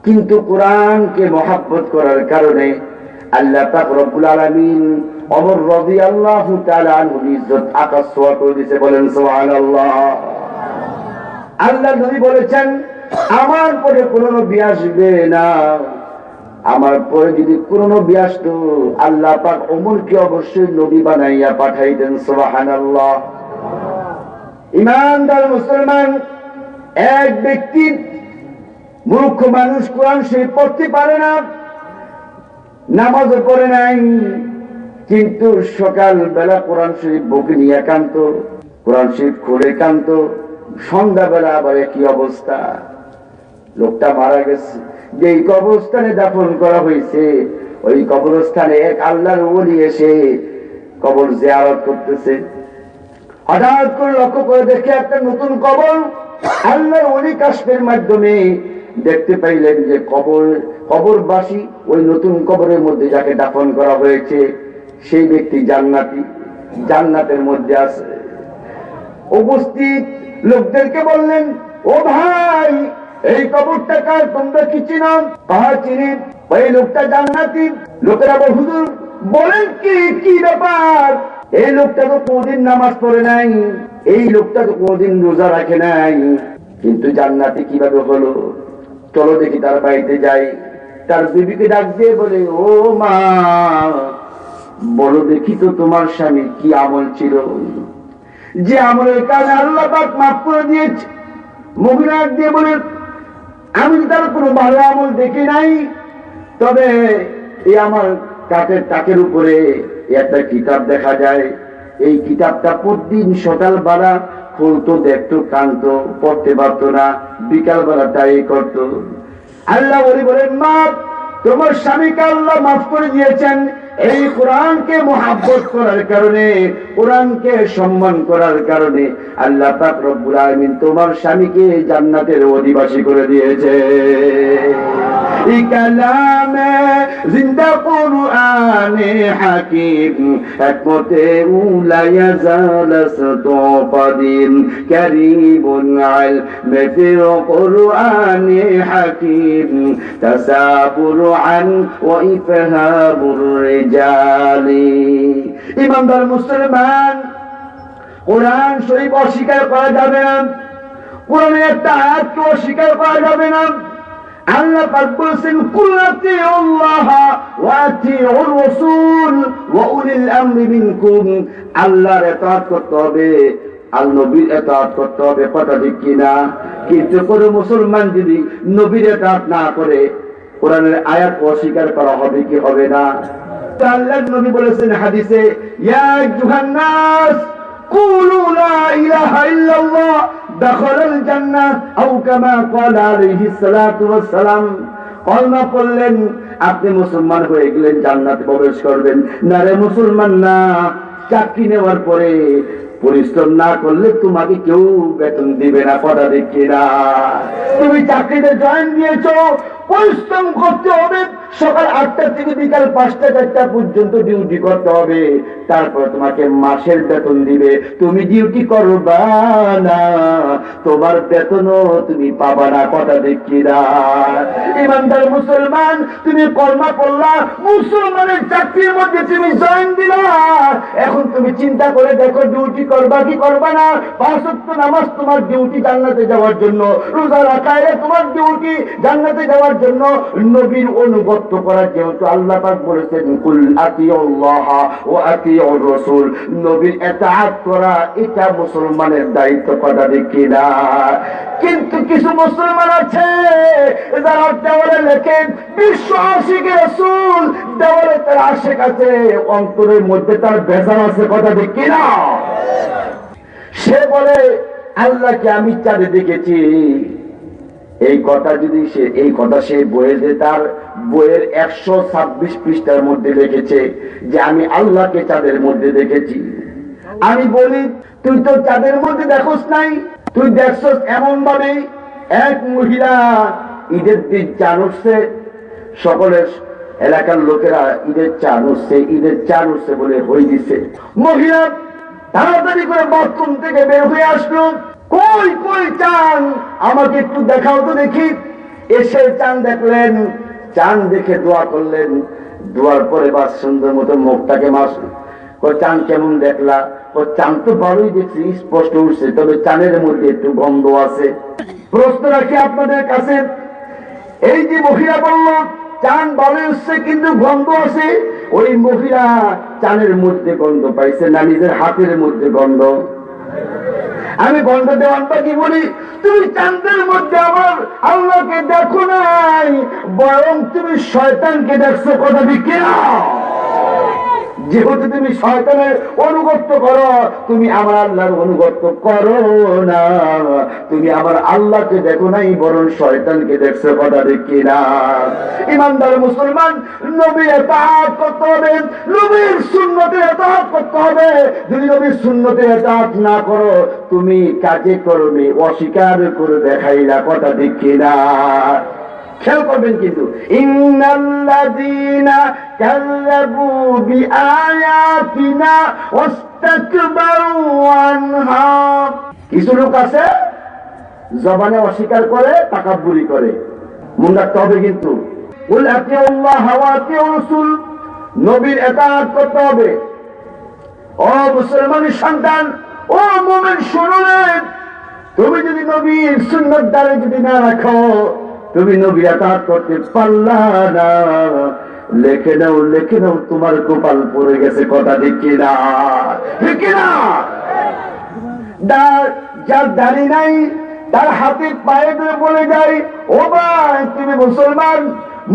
কিন্তু কোরআনকে মহব্বত করার কারণে আল্লাহ পাক রব্বুল আলামিন ওমর রাদিয়াল্লাহু তাআলা আনহুর ইজ্জত আকাশ ছোঁয়া করে দিয়েছে। বলেন সুবহানাল্লাহ। আল্লাহ নবী বলেছেন, আমার পরে কোন নবী আসবে না, আমার পরে যদি কোন নবী আসতো আল্লাহ পাক ওমরকে অবশ্যই নবী বানাইয়া পাঠাইতেন। সুবহানাল্লাহ। ইমানদার মুসলমান, এক ব্যক্তি মূর্খ মানুষ কোরআন শরীফ পড়তে পারে না, নামাজও পড়ে নাই, কিন্তু সকাল বেলা কোরআন শরীফ বুকে নিয়ে কান্ত, কোরআন শরীফ খুলে কান্ত, সন্ধ্যাবেলা আবার একই অবস্থা। লোকটা মারা গেছে, যেই কবরস্থানে দাফন করা হয়েছে ওই কবরস্থানে এক আল্লাহর ওলি এসে কবর জিয়ারত করতেছে। হঠাৎ করে লক্ষ্য করে দেখে একটা নতুন কবর। আল্লাহর ওলি কাশফের মাধ্যমে দেখতে পাইলেন যে কবরবাসী ওই নতুন কবরের মধ্যে যাকে দাফন করা হয়েছে সেই ব্যক্তি জান্নাতি, জান্নাতের মধ্যে আছে। উপস্থিত লোকদেরকে বললেন, ও ভাই, এই কবরটা কার? তোমরা কি চিনো? কাহা চিনি, ওই লোকটা জান্নাতি। লোকেরা বল, হুজুর বলেন কি ব্যাপার? এই লোকটা তো কোনদিন নামাজ পড়ে নাই, এই লোকটা তো কোনদিন রোজা রাখে নাই, কিন্তু জান্নাতি কিভাবে হলো? চলো দেখি তার বাড়িতে যাই। তার বিবিকে ডাক দিয়ে বলে, ও মা, বলো দেখি তো তোমার স্বামী কি আমল ছিল, যে আমলের কারণে আল্লাহ পাক মাফ করে দিয়েছে। মহিলা দিয়ে বলে, আমি তার কোনো ভালো আমল দেখি নাই, তবে এই আমার কাঠের তাকের উপরে একটা কিতাব দেখা যায়, এই কিতাবটা প্রতিদিন সকালবেলা খুলতো, দেখতো, কানতো, পড়তে পারতো না, বিকালবেলা তাই করতো। আল্লাহ বলেন, মা তোমার স্বামীকে আল্লাহ মাফ করে দিয়েছেন এই কোরআনকে মুহাব্বত করার কারণে, কোরআনকে সম্মান করার কারণে আল্লাহ পাক রব্বুল আলামিন তোমার স্বামীকে জান্নাতের অধিবাসী করে দিয়েছে। এই কালামে জিন্দা কুরআনে হাকিম হিকমতে উলা ইয়াজালাসতু কাদিম কারীমুন আল মিফির কুরআনে হাকিম তাসাবুর আন ওয়া ইফহামুর রিজালি। ইমানদার মুসলমান, কোরআন শরীফ অস্বীকার করা যাবে না, কোরআনের একটা আয়াতকে অস্বীকার করা যাবে না। আল্লাহ পাক বলেছেন, কুল আতিউল্লাহ ওয়া আতিউর রাসূল ওয়া উলিল আমরি মিনকুম। আল্লাহর ইতাআত করতে হবে, আল্লাহর নবীর ইতাআত করতে হবে, কথা ঠিক কিনা? কিন্তু কোনো মুসলমান যদি নবীর ইতাআত না করে কোরআনের আয়াত অস্বীকার করা হবে কি হবে না? আল্লাহর নবী বলেছেন হাদিসে, ইয়া আইয়ুহান নাস কুলু লা ইলাহা ইল্লাল্লাহ দাখালাল জান্নাহ আও কামা ক্বালা আলাইহিস সালাতু ওয়াস সালাম। কলমা পড়লেন আপনি মুসলমান হয়ে গেলেন, জান্নাতে প্রবেশ করবেন। না রে মুসলমান না, চাকরি নেওয়ার পরে পরিশ্রম না করলে তোমাকে কেউ বেতন দিবে না, কথা দেখি না? তুমি চাকরিতে জয়েন দিয়েছো, পরিশ্রম করতে হবে, সকাল 8টা থেকে বিকাল 5টা 4টা পর্যন্ত ডিউটি করতে হবে, তারপর তোমাকে মাসের বেতন দিবে। তুমি ডিউটি করবা না, তোমার বেতনও তুমি পাবা না, কথা দেখি না? ইমানদার মুসলমান, তুমি কলমা পড়লা, মুসলমানের চাকরির মধ্যে তুমি জয়েন দিলা, এখন তুমি চিন্তা করে দেখো ডিউটি করবা কি করবা না? 5 ওয়াক্ত নামাজ তোমার ডিউটি জান্নাতে যাওয়ার জন্য, রোজা রাখা তোমার ডিউটি জান্নাতে যাওয়ার জন্য, নবীর অনুগত করা। যেহেতু আল্লাহ পাক বলেছেন, কুল আতিউল্লাহ ওয়া আতিউর রাসূল, নবীর ইতাআত করা এটা মুসলমানের দায়িত্ব, কথা দেখি না? কিন্তু কিছু মুসলমান আছে যারা দেওয়ালে লেখেন বিশ্ব আশিকে রাসূল, দেওয়ালে তার আশিক আছে, অন্তরের মধ্যে তার বেজার আছে, কথা দেখি না? সে বলে আল্লাহকে আমি চাঁদে দেখেছি। এই কথা যদি এই কথা সে বইয়ে, তার বইয়ের 126 পৃষ্ঠার মধ্যে লিখেছে যে আমি আল্লাহকে চাঁদের মধ্যে দেখেছি। আমি বলি, তুই তো চাঁদের মধ্যে দেখোস নাই, তুই দেখছস এমন ভাবে এক মহিলা ঈদের দিন চাঁদ উঠছে, সকলের এলাকার লোকেরা ঈদের চাঁদ উঠছে, ঈদের চাঁদ উঠছে বলে হই দিছে। মহিলা তাড়াতাড়ি করে বাথরুম থেকে বের হয়ে আসলো, কই কই চাঁদ, আমাকে একটু দেখাও তো দেখি। এসে চাঁদ দেখলেন, চাঁদ দেখে দোয়া করলেন, দোয়ার পরে বা সুন্দর মতো মুখটাকে মাস, চাঁদ কেমন দেখলা? চাঁদ তো ভালোই দেখছি, স্পষ্ট উঠছে, তবে চাঁদের মধ্যে একটু গন্ধ আছে। প্রশ্ন রাখি আপনাদের কাছে, এই যে মহিলা বলল চাঁদ ভালো উঠছে কিন্তু গন্ধ আছে, ওই মহিলা চাঁদের মধ্যে গন্ধ পাইছে না নিজের হাতের মধ্যে গন্ধ? আমি গন্ধ দেওয়ান পাখি বলি, তুমি চাঁদের মধ্যে আমার আল্লাহকে দেখো নাই, বরং তুমি শয়তানকে দেখছো, কথা ঠিক না? যেহেতু তুমি শয়তানের অনুগত করো, তুমি আমার আল্লাহর অনুগত করো না, তুমি আমার আল্লাহকে দেখো নাই বরং শয়তানকে দেখছো, কথা দেখি না? ইমানদার মুসলমান, নবীর ইতাআত করতে হবে, নবীর সুন্নতের ইতাআত করতে হবে। যদি নবীর সুন্নতের ইতাআত না করো, তুমি কাজে কর্মে অস্বীকার করে দেখাইলা, কথা দেখি না? খেয়াল করবেন কিন্তু, ইন্নাল্লাযীনা কাযযাবু বিআয়াতিনা ওয়াস্তাকবারু আনহা, কিছু লোক আছে জবানে অস্বীকার করে, তাকাব্বুরি করে, মনে রাখতে হবে কিন্তু। কুল আতিউল্লাহ ওয়া আতিউর রাসূল, নবীর ইতাআত করতে হবে। ও মুসলমানের সন্তান, ও মুমিন শুনুন, তুমি যদি নবীর সুন্নাত দ্বারা যদি না রাখো, তুমি নবীর ইতাআত করতে পারলা না, লিখে নাও তোমার কপাল পড়ে গেছে, কথা দেখি না? ঠিক না? যার দাড়ি নাই তার হাতে পায়ে ধরে বলে যায়, ও ভাই তুমি মুসলমান,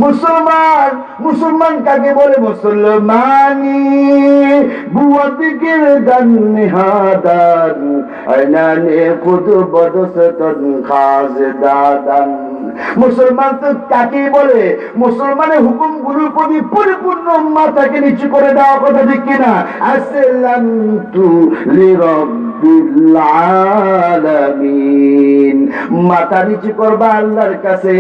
মুসলমান, মুসলমান কাকে বলে? মুসলমানি বুয়াদিকের দান নিহাদান আইনানে খুদ বদসতন খাজ দাদান। মুসলমান তো কাকে বলে? মুসলমানের হুকুমগুলোর প্রতি পরিপূর্ণ মাথাকে নিচু করে দেওয়া, কথা ঠিক কিনা? আসসালামতু লিরাব্বিল আলামিন, মাথা নিচু করবা আল্লাহর কাছে।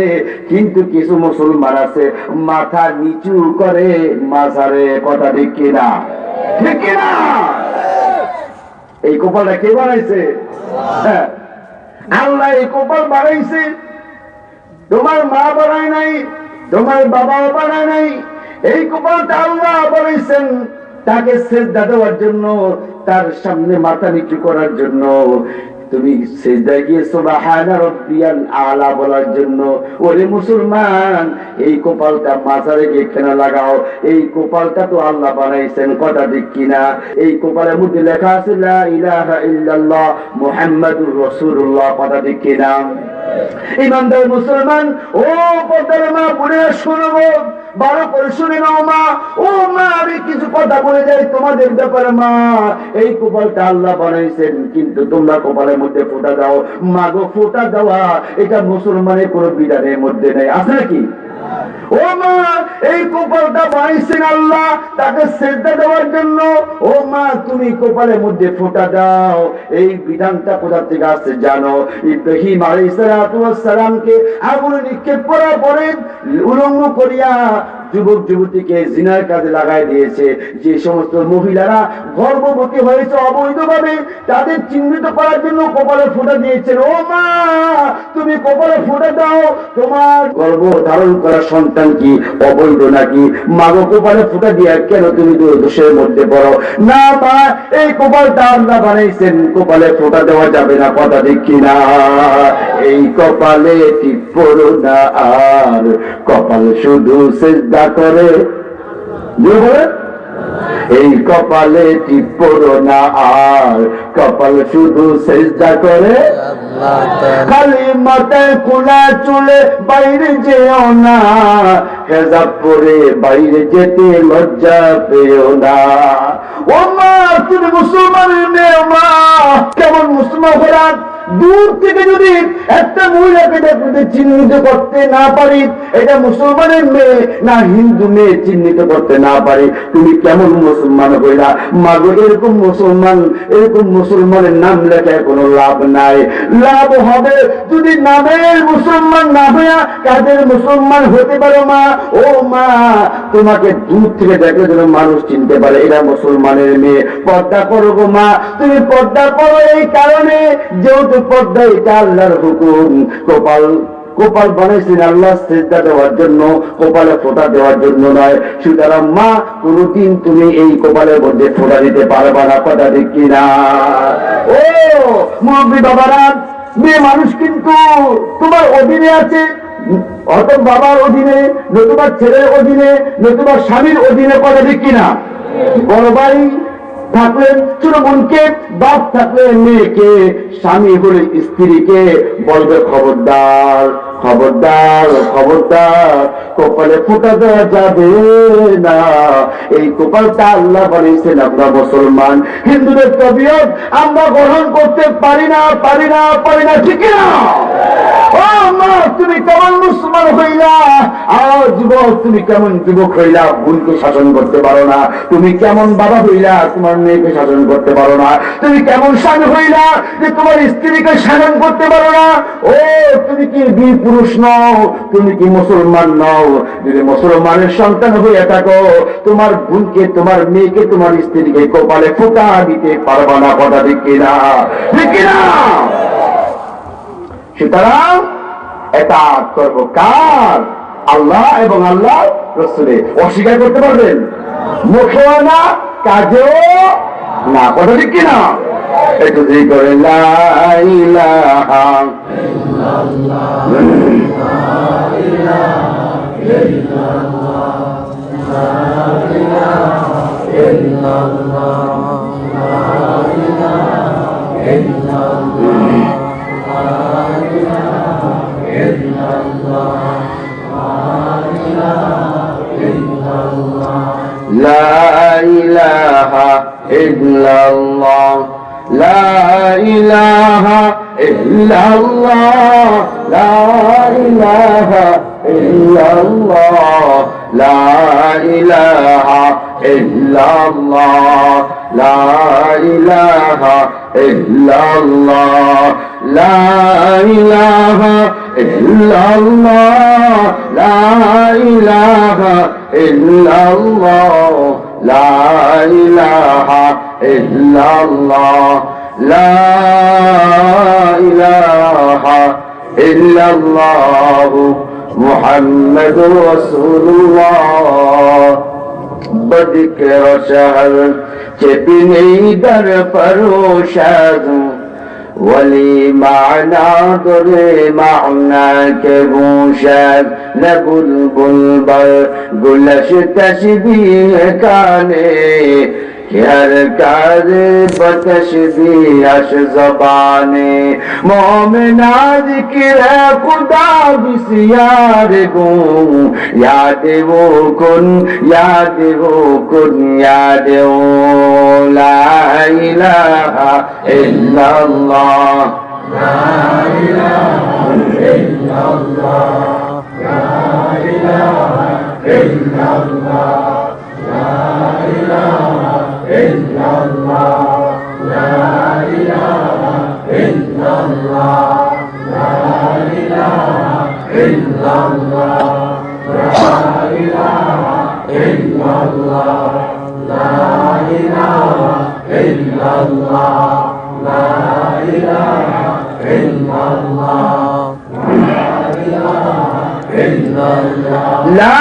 কিন্তু কিছু মুসলমান আছে মাথা নিচু করে মাজারে, কথা ঠিক কিনা? ঠিক কিনা? এই কপালটা কে বানাইছে? আল্লাহ এই কপাল বানাইছে। তোমার মা বানায় নাই, তোমার বাবা বানায় নাই, এই কপালটা আল্লাহ বানাইছেন তাকে সেজদা দেওয়ার জন্য, তার সামনে মাথা নিচু করার জন্য। তুমি সেজদায় গিয়ে সুবহান রাব্বিয়াল আলা বলার জন্য। ওরে মুসলমান, এই কপালটা মাজারে গিয়ে কেন লাগাও? এই কপালটা তো আল্লাহ বানাইছেন, কথা ঠিক কিনা? এই কপালের মধ্যে লেখা আছে লা ইলাহা ইল্লাল্লাহ মুহাম্মাদুর রাসূলুল্লাহ, কথা ঠিক কিনা? ইমানদার মুসলমান, ও পর্দার মা বলে শুনবো, ভালো করে শুনে নাও মা। ও মা, আমি কিছু কথা বলে যাই তোমাদের ব্যাপারে মা। এই কপালটা আল্লাহ বানাইছেন, কিন্তু তোমরা কপালের মধ্যে ফোঁটা দাও। মাগো, ফোঁটা দেওয়া এটা মুসলমানের কোন বিধানের মধ্যে নেই, আছে নাকি? ও মা, এই কপালটা বানাইছেন আল্লাহ তাকে সেজদা দেওয়ার জন্য। ও মা, তুমি কপালের মধ্যে ফোঁটা দাও। এই বিধানটা কোথা থেকে আসছে জানো? ইব্রাহিম আলাইহিস সালামকে আগুনে নিক্ষেপ করার পরে উলঙ্গ করিয়া যুবক যুবতীকে জিনার কাজে লাগাই দিয়েছে। যে সমস্ত মহিলারা গর্ভবতী হয়েছে অবৈধভাবে, তাদের চিহ্নিত করার জন্য কপালে ফোঁটা দিয়েছেন। ও মা, তুমি কপালে ফোঁটা দাও। তোমার গর্ভ ধারণ করা সন্তান কি অবৈধ নাকি? মাগো, কপালে ফোঁটা দিয়া কেন তুমি দোষের মধ্যে পড়ো? না মা, এই কপালটা আল্লাহ বানাইছেন, কপালে ফোঁটা দেওয়া যাবে না, কথা ঠিক কিনা? এই কপালে টিপ পড়ো না আর, কপাল শুধু সেজদা করে। এই কপালে টিপ পড়ো না আর, কপাল শুধু সেজদা করে। খালি মাথায় খোলা চুলে বাইরে যেও না, হেজাব পরে বাইরে যেতে লজ্জা পেও না। ও মা, তুমি মুসলমানের মেয়ে মা, কেমন মুসলমান হলাম? দূর থেকে যদি একটা মহিলাকে দেখতে চিহ্নিত করতে না পারি এটা মুসলমানের মেয়ে না হিন্দু মেয়ে চিহ্নিত করতে না পারি, তুমি কেমন মুসলমান হইলা? মাগো, এরকম মুসলমানের নাম লেখায় কোনো লাভ নাই। লাভ হবে যদি নামের মুসলমান না হইয়া কাদের মুসলমান হতে পারো মা। ও মা, তোমাকে দূর থেকে দেখলে যেন মানুষ চিনতে পারে এরা মুসলমানের মেয়ে। পর্দা করো গো মা, তুমি পর্দা করো এই কারণে যেহেতু পর্দা এটা আল্লাহর হুকুম। কপাল বানাইছেন আল্লাহ সেজদা দেওয়ার জন্য, কপালে ফোঁটা দেওয়ার জন্য নয়। সুতরাং মা, কোনদিন তুমি এই কপালের মধ্যে ফোঁটা দিতে পারবা না, কথা ঠিক কিনা? ও মুরব্বী বাবারা, মেয়ে মানুষ কিন্তু তোমার অধীনে আছে, অত বাবার অধীনে, নতুবা ছেলের অধীনে, নতুবা স্বামীর অধীনে, কথা ঠিক কিনা? বড় ভাই থাকলে ছোট বোনকে, বাপ থাকলে মেয়েকে, স্বামী হলে স্ত্রীকে বলবে খবরদার খবরদার খবরদার, কপালে ফোঁটা দেওয়া যাবে না। এই কপালটা আল্লাহ বানিয়েছেন, আমরা মুসলমান। হিন্দুদের তবিয়ত আমরা গ্রহণ করতে পারি না, ঠিক না? ও মা, তুমি কেমন মুসলমান হইলা? যুবক, তুমি কেমন যুবক হইলা? বোনকে শাসন করতে পারো না। তুমি কেমন বাবা হইলা? তোমার মেয়েকে শাসন করতে পারো না। তুমি কেমন স্বামী হইলা যে তোমার স্ত্রীকে শাসন করতে পারো না? ও, তুমি কি বীর পুরুষ নও? তুমি কি মুসলমান নও? যদি মুসলমানের সন্তান হইয়া থাকো, তোমার বোনকে, তোমার মেয়েকে, তোমার স্ত্রীকে কপালে ফোঁটা দিতে পারবা না, কথা ঠিক কিনা? ঠিক কিনা? সুতরাং এটা করবো কার? আল্লাহ এবং আল্লাহ রাসূলের। অস্বীকার করতে পারবেন? মুখেও না, কাজেও না, কথা ঠিক কিনা? একটু যে করে লা ইলাহা ইল্লাল্লাহ, লা ইলাহা ইল্লাল্লাহ, লা ইলাহা ইল্লাল্লাহ, লা ইলাহা ইল্লাল্লাহ, লা ইলাহা ইল্লাল্লাহ, লা ইলাহা ইল্লাল্লাহ লা ইলাহা ইল্লাল্লাহ লা ইলাহা ইল্লাল্লাহ লা ইলাহা ইল্লাল্লাহ লা ইলাহা ইল্লাল্লাহ লা ইলাহা ইল্লাল্লাহ লা ইলাহা ইল্লাল্লাহ লা ইলাহা ইল্লাল্লাহ মুহাম্মাদুর রাসূলুল্লাহ बदकर शहर चेपिनी दर परोशाद वली माना दुरे माना के भूषद न बुलबुल बर गुलश तशबीह काने हर कार बतशबीह ज़बाने मोमिना ज़िक्र खुदा बिस्यार गो याद वो कुन याद वो कुन याद वो ला इलाहा इल्लल्लाह ला इलाहा इल्लल्लाह ला इलाहा इल्लल्लाह ला इलाहा इल्लल्लाह ला इलाहा इल्लल्लाह ला इलाहा इल्लल्लाह ला इलाहा इल्लल्लाह ला इलाहा इल्लल्लाह ला इलाहा इल्लल्लाह ला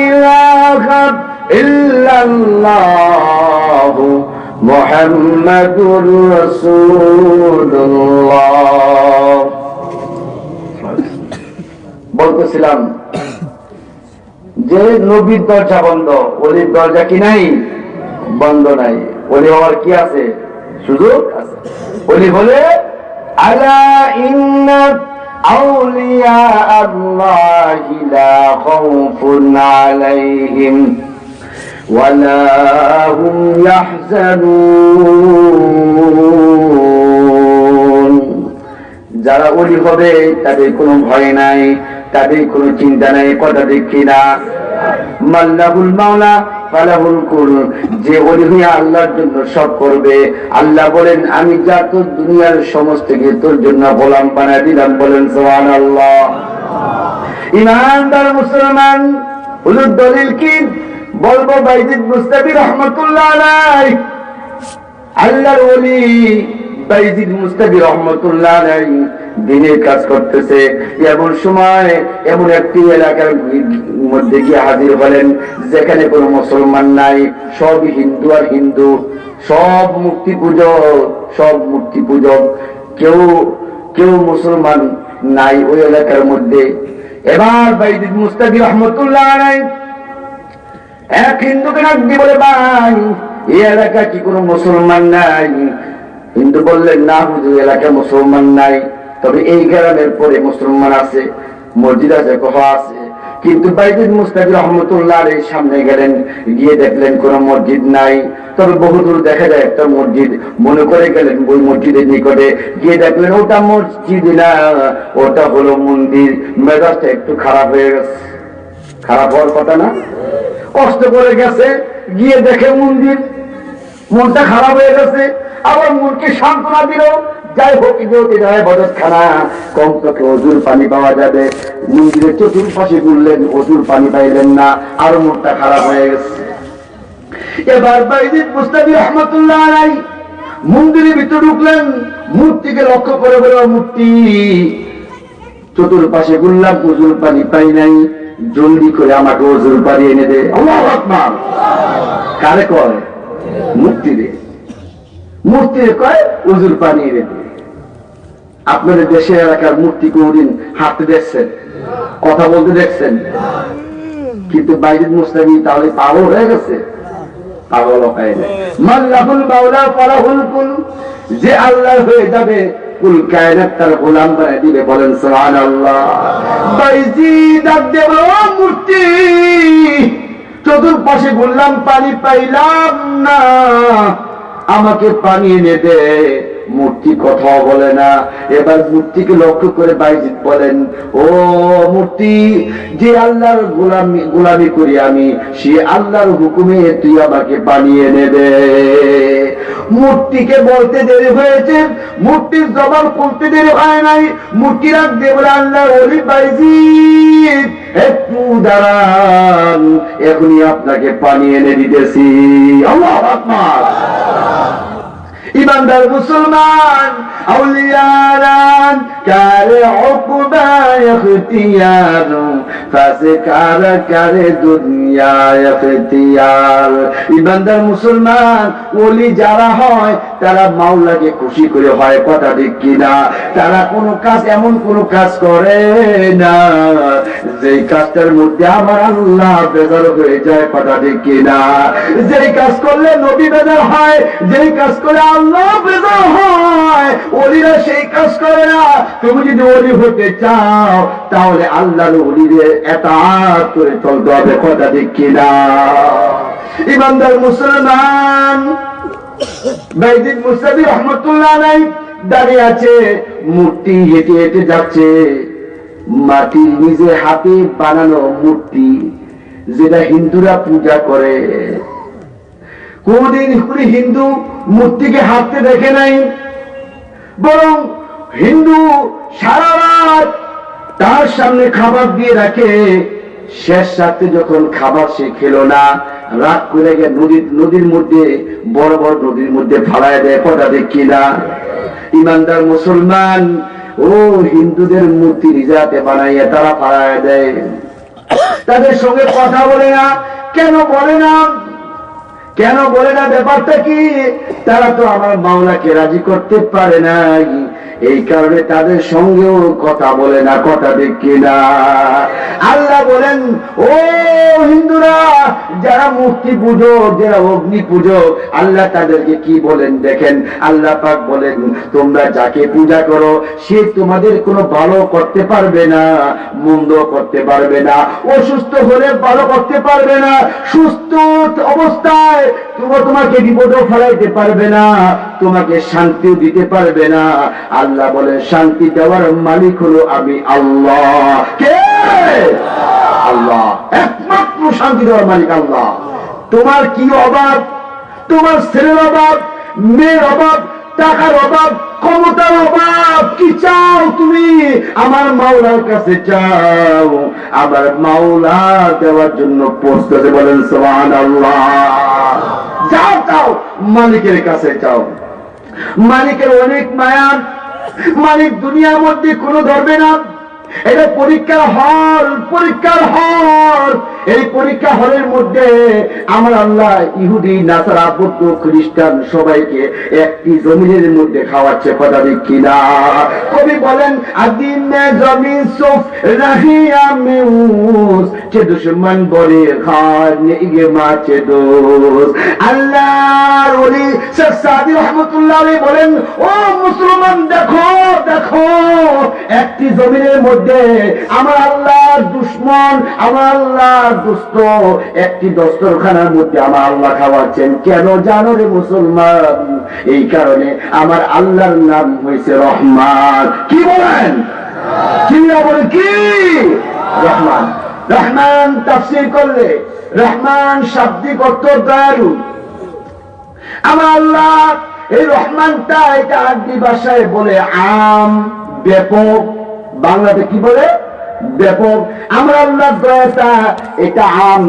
इलाहा इल्लल्लाह मुहम्मदुर রাসূলুল্লাহ। বলতেছিলাম যে নবীর দরজা বন্ধ, ওলির দরজা কি নাই? বন্ধ নাই। ওলি হওয়ার কি আছে? সুযোগ আছে। ওলি বলে আলা ইন্না আউলিয়া আল্লাহি লা খাউফুন আলাইহিম ওয়ালা হুম ইয়াহজানুন। যারা ওলি হবে তাদের কোনো ভয় নাই, তাদের কোনো চিন্তা নাই। কথা দেখি না? মাল্লাহুল মাওলা ফালাহুল কুল। যে ওলি হয়ে আল্লাহর জন্য সব করবে, আল্লাহ বলেন আমি যা তোর দুনিয়ার সমস্ত কিছু তোর জন্য গোলাম বানায় দিলাম। বলেন সুবহানাল্লাহ। ইমানদার মুসলমান, হুজুর দলিল কি বলবো? বাইজিদ মুস্তাফি রহমাতুল্লাহ আলাইহি, আল্লাহর ওলি বাইজিদ মুস্তাফি রহমাতুল্লাহ আলাইহি দিনের কাজ করতেছে। এমন সময় এমন একটি এলাকার মধ্যে গিয়ে হাজির হলেন যেখানে কোনো মুসলমান নাই, সব হিন্দু আর হিন্দু, সব মূর্তি পূজক, সব মূর্তি পূজক, কেউ কেউ মুসলমান নাই ওই এলাকার মধ্যে। এবার বাইজিদ মুস্তাফি রহমাতুল্লাহ আলাইহি এক হিন্দুকে ডাক দিয়ে বলে, ভাই এই এলাকা কি কোনো মুসলমান নাই? হিন্দু বললেন, না হুজুর এলাকায় মুসলমান নাই, তবে এই গ্রামের পরে মুসলমান আছে, মসজিদ আছে, কোহা আছে। কিন্তু বাইজিদ মুস্তাফি রহমাতুল্লাহ আলাইহির সামনে গেলেন, গিয়ে দেখলেন কোন মসজিদ নাই। তবে বহুদূর দেখা যায় একটা মসজিদ, মনে করে গেলেন ওই মসজিদের নিকটে, গিয়ে দেখলেন ওটা মসজিদ না, ওটা হলো মন্দির। মেজাজটা একটু খারাপ হয়ে গেছে। খারাপ হওয়ার কথা না? কষ্ট করে গেছে, গিয়ে দেখে মন্দির, মনটা খারাপ হয়ে গেছে। আবার মনকে সান্ত্বনা দিল, যাই হোক বদতখানা, কমপক্ষে অজুর পানি পাওয়া যাবে। মন্দিরের চতুর্পাশে ঘুরলেন, অজুর পানি পাইলেন না, আরো মনটা খারাপ হয়ে গেছে। এবার বাইজিদ মুস্তাফি রহমাতুল্লাহ আলাইহি মন্দিরের ভিতরে ঢুকলেন, মূর্তিকে লক্ষ্য করে বলে, মূর্তি চতুর্পাশে ঘুরলাম, অজুর পানি পাই নাই, জলদি করে আমাকে অজুর পানি এনে দে। আল্লাহু আকবার। কারে কয়? মূর্তি রে। মূর্তি কয় অজুর পানি এনে দে। আপনাদের দেশের এলাকার মূর্তি কোনদিন হাঁটতে দেখছেন, কথা বলতে দেখছেন? কিন্তু বাইজিদ মুস্তাফি তাহলে পাগল হয়ে গেছে। পাগল হয় না। মাল্লাহুল মাওলা ফালাহুল কুল। যে আল্লাহ হয়ে যাবে, কুল কায়নাত তার গোলাম বানিয়ে দিবে। বলেন সুবহানাল্লাহ। বাইজিদ দেব মূর্তি চতুর্পাশে বললাম, পানি পাইলাম না, আমাকে পানি এনে দে। মূর্তি কথাও বলে না। এবার মূর্তিকে লক্ষ্য করে বাইজিদ বলেন, ও মূর্তি, যে আল্লাহর গোলামি করি আমি, সে আল্লাহর হুকুমে তুই আমাকে বানিয়ে নেবে। মূর্তিকে বলতে দেরি হয়েছে, মূর্তির জবাব খুলতে দেরি হয় নাই। মূর্তি রাখতে বলে, আল্লাহর ওলি বাইজিদ একটু দাঁড়ান, এখনই আপনাকে পানি এনে দিতেছি। আল্লাহু আকবার। ইমানদার মুসলমান আউলিয়ারান কারে উকবা ইখতিয়ার, ফাসকার কারে দুনিয়া ইখতিয়ার। ইমানদার মুসলমান ওলি যারা হয় তারা মাওলাকে খুশি করে হয়, কথা ঠিক কিনা? তারা কোনো কাজ, এমন কোনো কাজ করে না যেই কাজটার মধ্যে আমার আল্লাহ বেজার হয়ে যায়, কথা ঠিক কিনা? যেই কাজ করলে নবী বেজার হয়, যেই কাজ করে আল্লাহ বেজার হয়, ওলিরা সেই কাজ করে না। তুমি যদি ওলি হতে চাও তাহলে আল্লাহর ওলিদের এতাআত করে চলতে হবে, কথা ঠিক কিনা? ইমানদার মুসলমান বাইজিদ মুস্তাফি রহমাতুল্লাহ আলাইহি দাঁড়িয়ে আছে, মূর্তি হেঁটে হেঁটে যাচ্ছে। মাটির নিজে হাতে বানানো মূর্তি, যেটা হিন্দুরা পূজা করে। কোনদিন কোন হিন্দু মূর্তিকে হাঁটতে দেখে নাই, বরং হিন্দু সারা রাত তার সামনে খাবার দিয়ে রাখে। শেষ রাতে যখন খাবার সে খেলো না, রাত করে গিয়ে নদীর মধ্যে, বড় বড় নদীর মধ্যে ফালায় দেয়, কথা দেখি না? ইমানদার মুসলমান ও হিন্দুদের মূর্তি রিজাতে বানাইয়া তারা ফালায় দেয়। তাদের সঙ্গে কথা বলে না। কেন বলে না? কেন বলে না? ব্যাপারটা কি? তারা তো আমার মাওলাকে রাজি করতে পারে নাই, এই কারণে তাদের সঙ্গেও কথা বলে না, কথা দেখি না? আল্লাহ বলেন, ও হিন্দুরা, যারা মূর্তি পুজো, যারা অগ্নি পুজো, আল্লাহ তাদেরকে কি বলেন দেখেন। আল্লাহ পাক বলেন, তোমরা যাকে পূজা করো সে তোমাদের কোনো ভালো করতে পারবে না, মন্দ করতে পারবে না, অসুস্থ হলে ভালো করতে পারবে না, সুস্থ অবস্থায় তোমাকে বিপদেও ফেলাইতে পারবে না, তোমাকে শান্তিও দিতে পারবে না। আল্লাহ বলে, শান্তি দেওয়ার মালিক হলো আমি আল্লাহ। কে? আল্লাহ। একমাত্র শান্তি দেওয়ার মালিক আল্লাহ। তোমার কি অভাব? তোমার ছেলের অভাব, মেয়ের অভাব, টাকার অভাব, ক্ষমতার অভাব, কি চাও তুমি? আমার মাওলার কাছে চাও, আমার মাওলা দেওয়ার জন্য প্রস্তুত। বলেন সুবহানাল্লাহ। যাও চাও, মালিকের কাছে চাও। মালিকের অনেক মায়া। মালিক দুনিয়ার মধ্যে কোনো ধরবে না। এটা পরীক্ষার হল, পরীক্ষার হল। এই পরীক্ষা হলের মধ্যে আমার আল্লাহ ইহুদি, নাসারা, বৌদ্ধ, খ্রিস্টান সবাইকে একটি জমিনের মধ্যে খাওয়াচ্ছে, কথা দেখি না? কবি বলেন, আদিম মে জমিন সুফ রাহিয়া মেউস চে দুশমন বরে খান ইগে মাছে দোস। আল্লাহর ওলি শেখ সাদি রহমাতুল্লাহ আলাইহি বলেন, ও মুসলমান, দেখো দেখো, একটি জমিনের মধ্যে আমার আল্লাহর দুশমন, আমার আল্লাহর দুষ্ট একটি দস্তরখানার মধ্যে আমার আল্লাহ খাওয়াচ্ছেন। কেন জানো রে মুসলমান? এই কারণে আমার আল্লাহর নাম হয়েছে রহমান। কি বলেন? কি বলেন? কি রহমান? রহমান তাফসীর করলে রহমান শাব্দিক অর্থ দয়ালু। আমার আল্লাহ এই রহমানটা, এটা আরবি ভাষায় বলে আম, ব্যাপক। বাংলাতে কি বলে? ব্যাপক। আমরা আল্লাহ দয়াটা, এটা আম।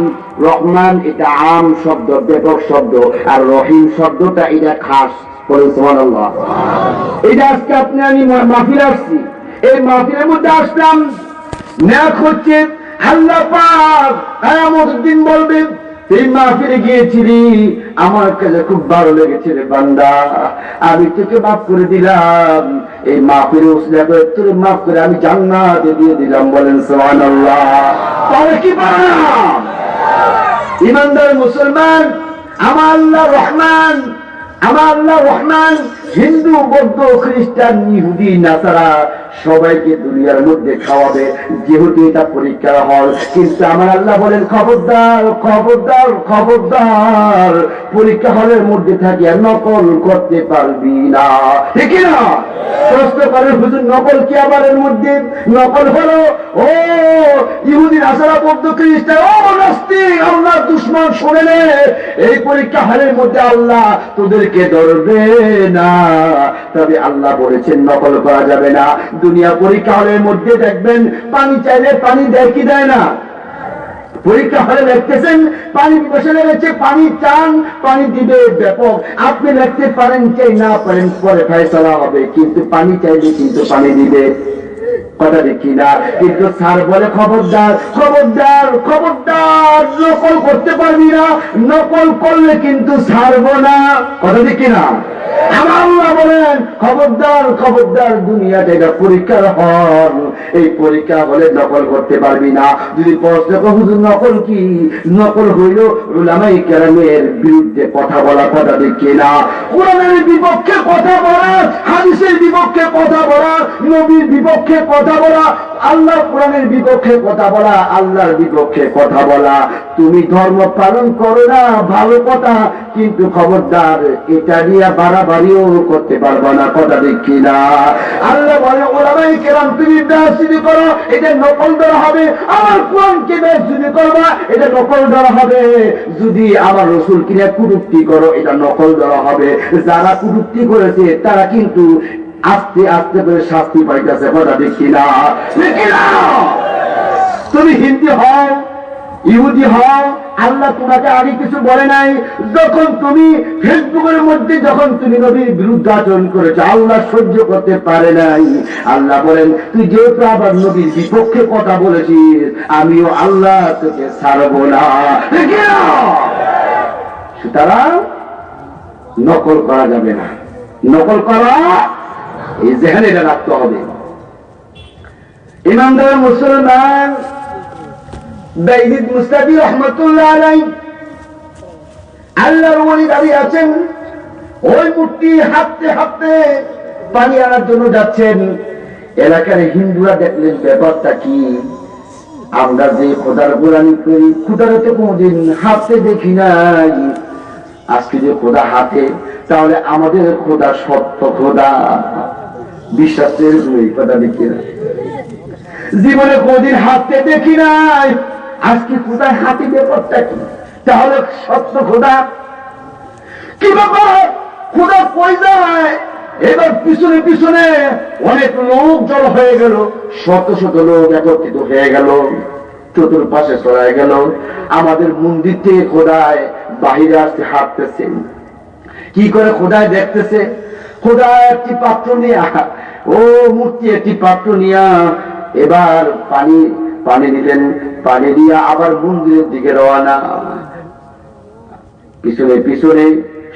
রহমান এটা আম শব্দ, ব্যাপক শব্দ। আর রহিম শব্দটা এটা খাস। বলেন সুবহানাল্লাহ। এটা আজকে আপনি আমি মাহফিলে আসছি, এই মাহফিলের মধ্যে আসলাম, নেক হচ্ছে আল্লাহ পাক কিয়ামতের দিন বলবেন, এই মাহফিলে গিয়েছিলি, আমার কাছে খুব ভালো লেগেছে রে বান্দা, আমি তোকে মাফ করে দিলাম, এই মাহফিলে উসিলা করে তোর মাফ করে আমি জান্নাতে দিয়ে দিলাম। বলেন সুবহানাল্লাহ। তাহলে কি পারাম? ইমানদার মুসলমান, আমার আল্লাহ রহমান, আমার আল্লাহ রহমান, হিন্দু, বৌদ্ধ, খ্রিস্টান, ইহুদি, নাসারা সবাইকে দুনিয়ার মধ্যে খাওয়াবে, যেহেতু এটা পরীক্ষার হল। কিন্তু আমার আল্লাহ বলেন, খবরদার খবরদার খবরদার, পরীক্ষা হলের মধ্যে থাকিয়া নকল করতে পারবি না। ঠিক না? প্রশ্ন করে, হুজুর নকল কি আবার এর মধ্যে? নকল হলো ও ইহুদি, নাসারা, বৌদ্ধ, খ্রিস্টান, ও নাস্তিক, আল্লাহ দুশমন, শুনে নে, এই পরীক্ষা হলের মধ্যে আল্লাহ তোদেরকে ধরবে না। তবে আল্লাহ বলেছেন নকল করা যাবে না। দুনিয়া পরীক্ষা হলের মধ্যে দেখবেন, পানি চাইলে পানি দেয় কি দেয় না? পরীক্ষা হলে লিখতেছেন, পানি বসে লেগেছে, পানি চান, পানি দিবে ব্যাপক। আপনি লিখতে পারেন, চাই না পারেন, পরে ফয়সালা হবে, কিন্তু পানি চাইলে কিন্তু পানি দিবে। কথা দেখি না? কিন্তু স্যার বলে, খবরদার খবরদার খবরদার, নকল করতে পারবি না, নকল করলে কিন্তু ছাড়বো না। কথা দেখি না? আমার আল্লাহ বলেন, খবরদার খবরদার, দুনিয়াটা এটা পরীক্ষার হল, এই পরীক্ষা হলে নকল করতে পারবি না। যদি প্রশ্ন হুজুর নকল কি? নকল হইল উলামায়ে কেরামের বিরুদ্ধে কথা বলা। কথা দেখি না? কোরআনের বিপক্ষে কথা বলা, হাদিসের বিপক্ষে কথা বলা, নবীর বিপক্ষে কথা বলা, আল্লাহ কোরআনের বিপক্ষে কথা বলা, আল্লাহর বিপক্ষে কথা বলা। তুমি ধর্ম পালন করো না, ভালো কথা, কিন্তু খবরদার এটা নিয়ে বাড়াবাড়িও করতে পারবো না। কথা দেখি না? আল্লাহ বলে, ওলামায়ে কেরাম তুমি বেয়াদবি করো, এটা নকল ধরা হবে। আমার কোরআনকে বেয়াদবি করবা, এটা নকল ধরা হবে। যদি আমার রাসূল কিনে কুরুক্তি করো, এটা নকল ধরা হবে। যারা কুরুক্তি করেছে তারা কিন্তু আস্তে আস্তে করে শাস্তি পাইতেছে। কথা দেখি না? তুমি হিন্দু হও, ইহুদি হও, আল্লাহ তোমাকে আগে কিছু বলে নাই। যখন তুমি ফেসবুকের মধ্যে যখন তুমি নবীর বিরুদ্ধে আচরণ করেছো, আল্লাহ সহ্য করতে পারে নাই। আল্লাহ বলেন, তুই যেহেতু আবার নবীর বিপক্ষে কথা বলেছিস, আমিও আল্লাহ তোকে ছাড়বো না। সুতরাং নকল করা যাবে না। নকল করা এই যেখানে এটা রাখতে হবে। ইমানদার মুসলমান বাইজিদ মুস্তাফি রহমতুল্লাহ আলাইহি আল্লাহর ওলি দাঁড়িয়ে আছেন, ওই মূর্তি হাঁটতে হাঁটতে পানি আনার জন্য যাচ্ছেন। এলাকার হিন্দুরা দেখলেন ব্যাপারটা কি, আমরা যে খোদার গোলামি করি, খোদারা তো কোনদিন হাঁটতে দেখি নাই, আজকে যে খোদা হাঁটে, তাহলে আমাদের খোদা সত্য খোদা। বিশ্বাসের কথা দেখি না, জীবনে কোনদিন হাঁটতে দেখি নাই, আজকে খোদায় হাঁটি ব্যাপারটা কি? তাহলে সত্য খোদা কি ব্যাপার? খোদা কই যায়? এবার পিছনে পিছনে অনেক লোক জড়ো হয়ে গেল, শত শত লোক একত্রিত হয়ে গেল, চতুর্পাশে ছড়ায় গেল। আমাদের মন্দির থেকে খোদায় বাহিরে আসতে হাঁটতেছে। কি করে খোদায় দেখতেছে? খোদায় একটি পাত্র নিয়া, ও মূর্তি একটি পাত্র নিয়া এবার পানি দিলেন, পানি দিয়া আবার মন্দিরের দিকে রওনা। পিছনে পিছনে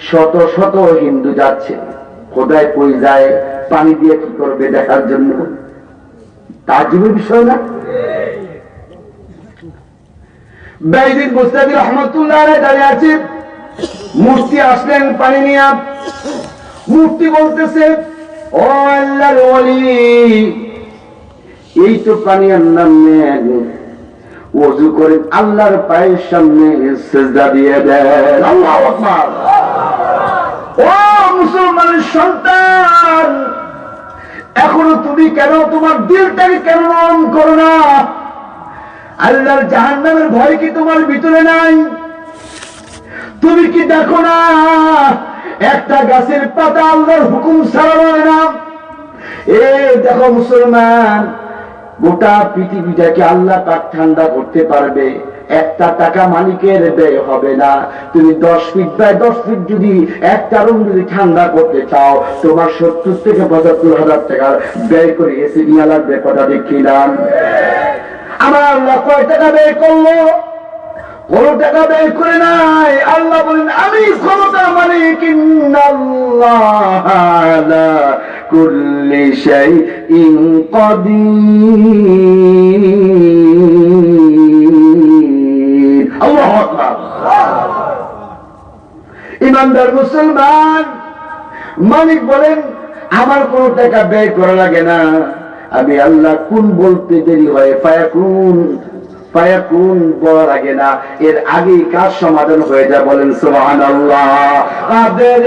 শত শত হিন্দু যাচ্ছে। খোদায় কই যায়, পানি দিয়ে কি করবে দেখার জন্য। তাজ্জুবের বিষয় না? বাইজিদ মুস্তাফি রহমতুল্লাহ আলাইহি দাঁড়িয়ে আছে, মূর্তি আসলেন পানি নিয়া। মূর্তি বলতেছে, ও আল্লাহর ওলি, এই তো পানি আনলাম, ওযু করে আল্লাহর পায়ের সামনে সিজদা দিয়ে দেন। আল্লাহু আকবার। ও মুসলমানের সন্তান, এখনো তুমি কেন তোমার দিলটাকে কেন নরম করো না? আল্লাহর জাহান্নামের ভয় কি তোমার ভিতরে নাই? তুমি কি দেখো না একটা গাছের পাতা আল্লাহর হুকুম ছাড়া নয় না? এই দেখো মুসলমান, গোটা পৃথিবীটাকে আল্লাহ পাক ঠান্ডা করতে পারবে, একটা টাকা মালিকের ব্যয় হবে না। তুমি 10 ফিট বাই 10 ফিট যদি একটা রুম যদি ঠান্ডা করতে চাও, তোমার 70 থেকে 75,000 টাকা ব্যয় করে এসি নিয়ে লাগবে। কথা দেখিলাম? আমার আল্লাহ কয় টাকা ব্যয় করলো? কোনো টাকা ব্যয় করে নাই। আল্লাহ বলেন, আমি ক্ষমতার মালিক, ইন্নাল্লাহ আলা কুল্লি শাইইন কাদির। আল্লাহু আকবার। ইমানদার মুসলমান, মালিক বলেন আমার কোনো টাকা ব্যয় করা লাগে না, আমি আল্লাহ কুন বলতে দেরি হয় ফায়াকুন, ফায়াকুন বলা লাগে না, এর আগেই কাজ সমাধান হয়ে যায়। বলেন সুবহানাল্লাহ। কাদের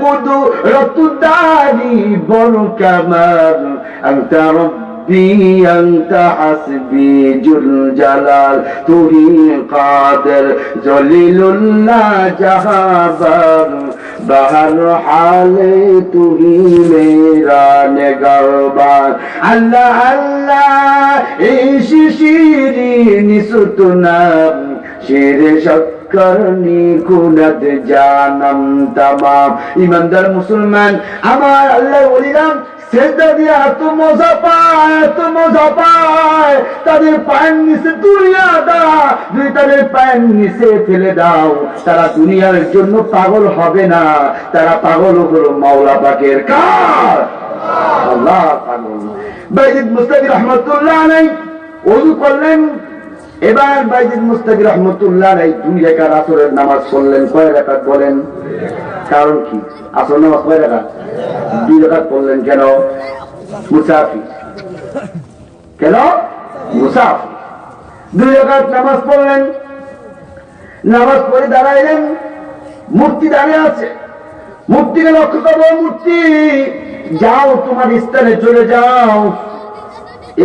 কুদরতুদারি বল কামাল আনতা রব্বি আনতা হাসবি জুল জালাল তুহি কাদের জলিলুল্লাহ জাহাবার বাহার হালে তুহি মেরা নিগহবান। আল্লাহ আল্লাহ এই শিশিরি সুতনাম শিরে শক্করনি কুনাত জানাম তামাম। ইমানদার মুসলমান, আমার আল্লাহ ওলিরাম সেজদা দিয়ে এত মজা পায়, এত মজা পায়, তাদের পায়ের নিচে দুনিয়া দাও, যদি তাদের পায়ের নিচে ফেলে দাও, তারা দুনিয়ার জন্য পাগল হবে না, তারা পাগল হলো মাওলা পাকের কাজ। আল্লাহ পাগল। বাইজিদ মুস্তাকি রহমতুল্লাহ আলাইহি ওযু করলেন, এবার বাইজিদ মুস্তাকি রহমতুল্লাহ আলাইহি 2 রাকাত আসরের নামাজ পড়লেন। কয় রাকাত বলেন? কারণ কি? আসর নামাজ কয় রাকাত? 2 রাকাত পড়লেন কেন? মুসাফির। কেন? মুসাফির। 2 রাকাত নামাজ পড়লেন, নামাজ পড়ে দাঁড়াইলেন, মূর্তি দাঁড়িয়ে আছে, মূর্তিকে লক্ষ্য করবো, মূর্তি যাও তোমার স্থানে চলে যাও।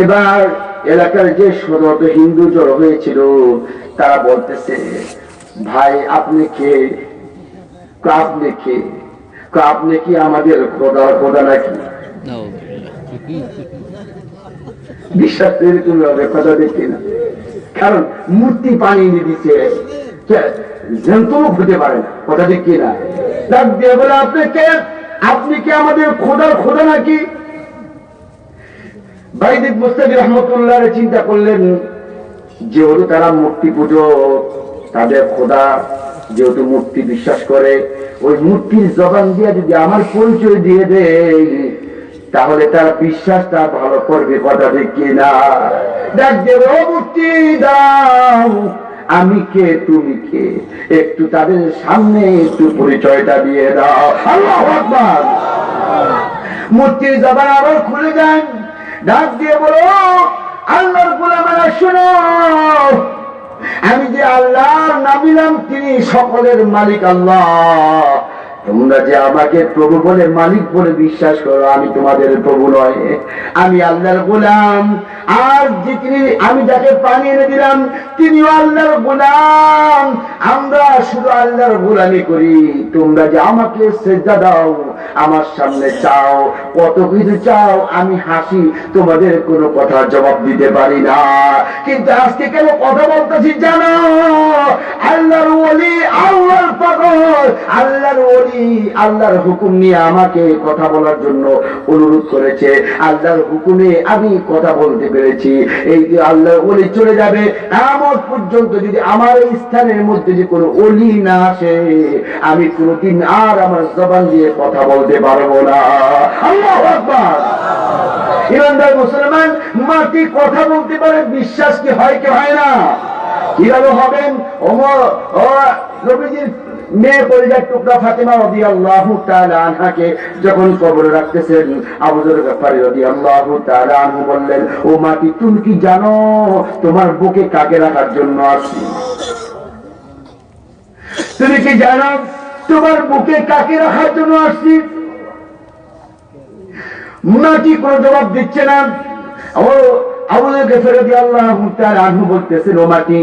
এবার এলাকার যে শত হিন্দু জড়ো হয়েছিল তারা বলতেছে, ভাই আপনি কে? আপনি কে? আপনি কি আমাদের খোদা নাকি? বিশ্বাস এরকম হবে, কথা দেখি না, কারণ মূর্তি পানি নিয়ে দিচ্ছে, হতে পারে না, কথা দেখি না। ডাক দিয়ে বলে, আপনি কে? আপনি কি আমাদের খোদা নাকি? বাইজিদ মুস্তাকি রহমতুল্লাহ চিন্তা করলেন, যেহেতু তারা মূর্তি পুজো, তাদের খোদা যেহেতু মূর্তি বিশ্বাস করে, ওই মূর্তির জবান দিয়ে যদি আমার পরিচয় দিয়ে দেয় তাহলে তার বিশ্বাসটা ভালো করবে, কথা ঠিক কিনা? ডাক দেব, মূর্তি দাও, আমি কে তুমি কে, একটু তাদের সামনে একটু পরিচয়টা দিয়ে দাও। আল্লাহু আকবার। মূর্তির জবান আবার খুলে যান, ডাক দিয়ে বলো, আল্লাহর গোলামেরা শোনো, আমি যে আল্লাহর নাম নিলাম, তিনি সকলের মালিক আল্লাহ। তোমরা যে আমাকে প্রভু বলে, মালিক বলে বিশ্বাস করো, আমি তোমাদের প্রভু নয়, আমি আল্লাহর গোলাম। আর যে তিনি, আমি যাকে পানি এনে দিলাম তিনিও আল্লাহর গোলাম। আমরা শুধু আল্লাহর গোলামি করি। তোমরা যে আমাকে সেজদা দাও, আমার সামনে চাও, কত কিছু চাও, আমি হাসি, তোমাদের কোনো কথা জবাব দিতে পারি না। কিন্তু আজকে কেন কথা বলতেছি জানো? আল্লাহর ওলি, আল্লাহর পাগল, আল্লাহর ওলি আল্লাহর হুকুম নিয়ে আমাকে কথা বলার জন্য অনুরোধ করেছে। আল্লাহর হুকুমে আমি কথা বলতে পেরেছি। এই যে আল্লাহর ওলি চলে যাবে, কিয়ামত পর্যন্ত যদি আমার এই স্থানের মধ্যে যে কোনো ওলি না আসে, আমি কোনদিন আর আমার জবান দিয়ে কথা বলতে পারবো না। আল্লাহু আকবার। ইমানদার মুসলমান, মাটি কথা বলতে পারে, বিশ্বাস কি হয় কি হয় না? কিভাবে হবেন? ওমর নবীজির মেয়ে পরিজার টুকরা ফাতেমা রাদিয়াল্লাহু তাআলা আনহাকে যখন কবরে রাখতেছেন, আবু যর গফফারী রাদিয়াল্লাহু তাআলা আনহু বললেন, ও মাটি, তুমি কি জানো তোমার বুকে কাকে রাখার জন্য আসছি? তুমি কি জানো তোমার বুকে কাকে রাখার জন্য আসছি? মাটি কোনো জবাব দিচ্ছে না। ও আবু যর গফফারী রাদিয়াল্লাহু তাআলা আনহু বলতেছেন, ও মাটি,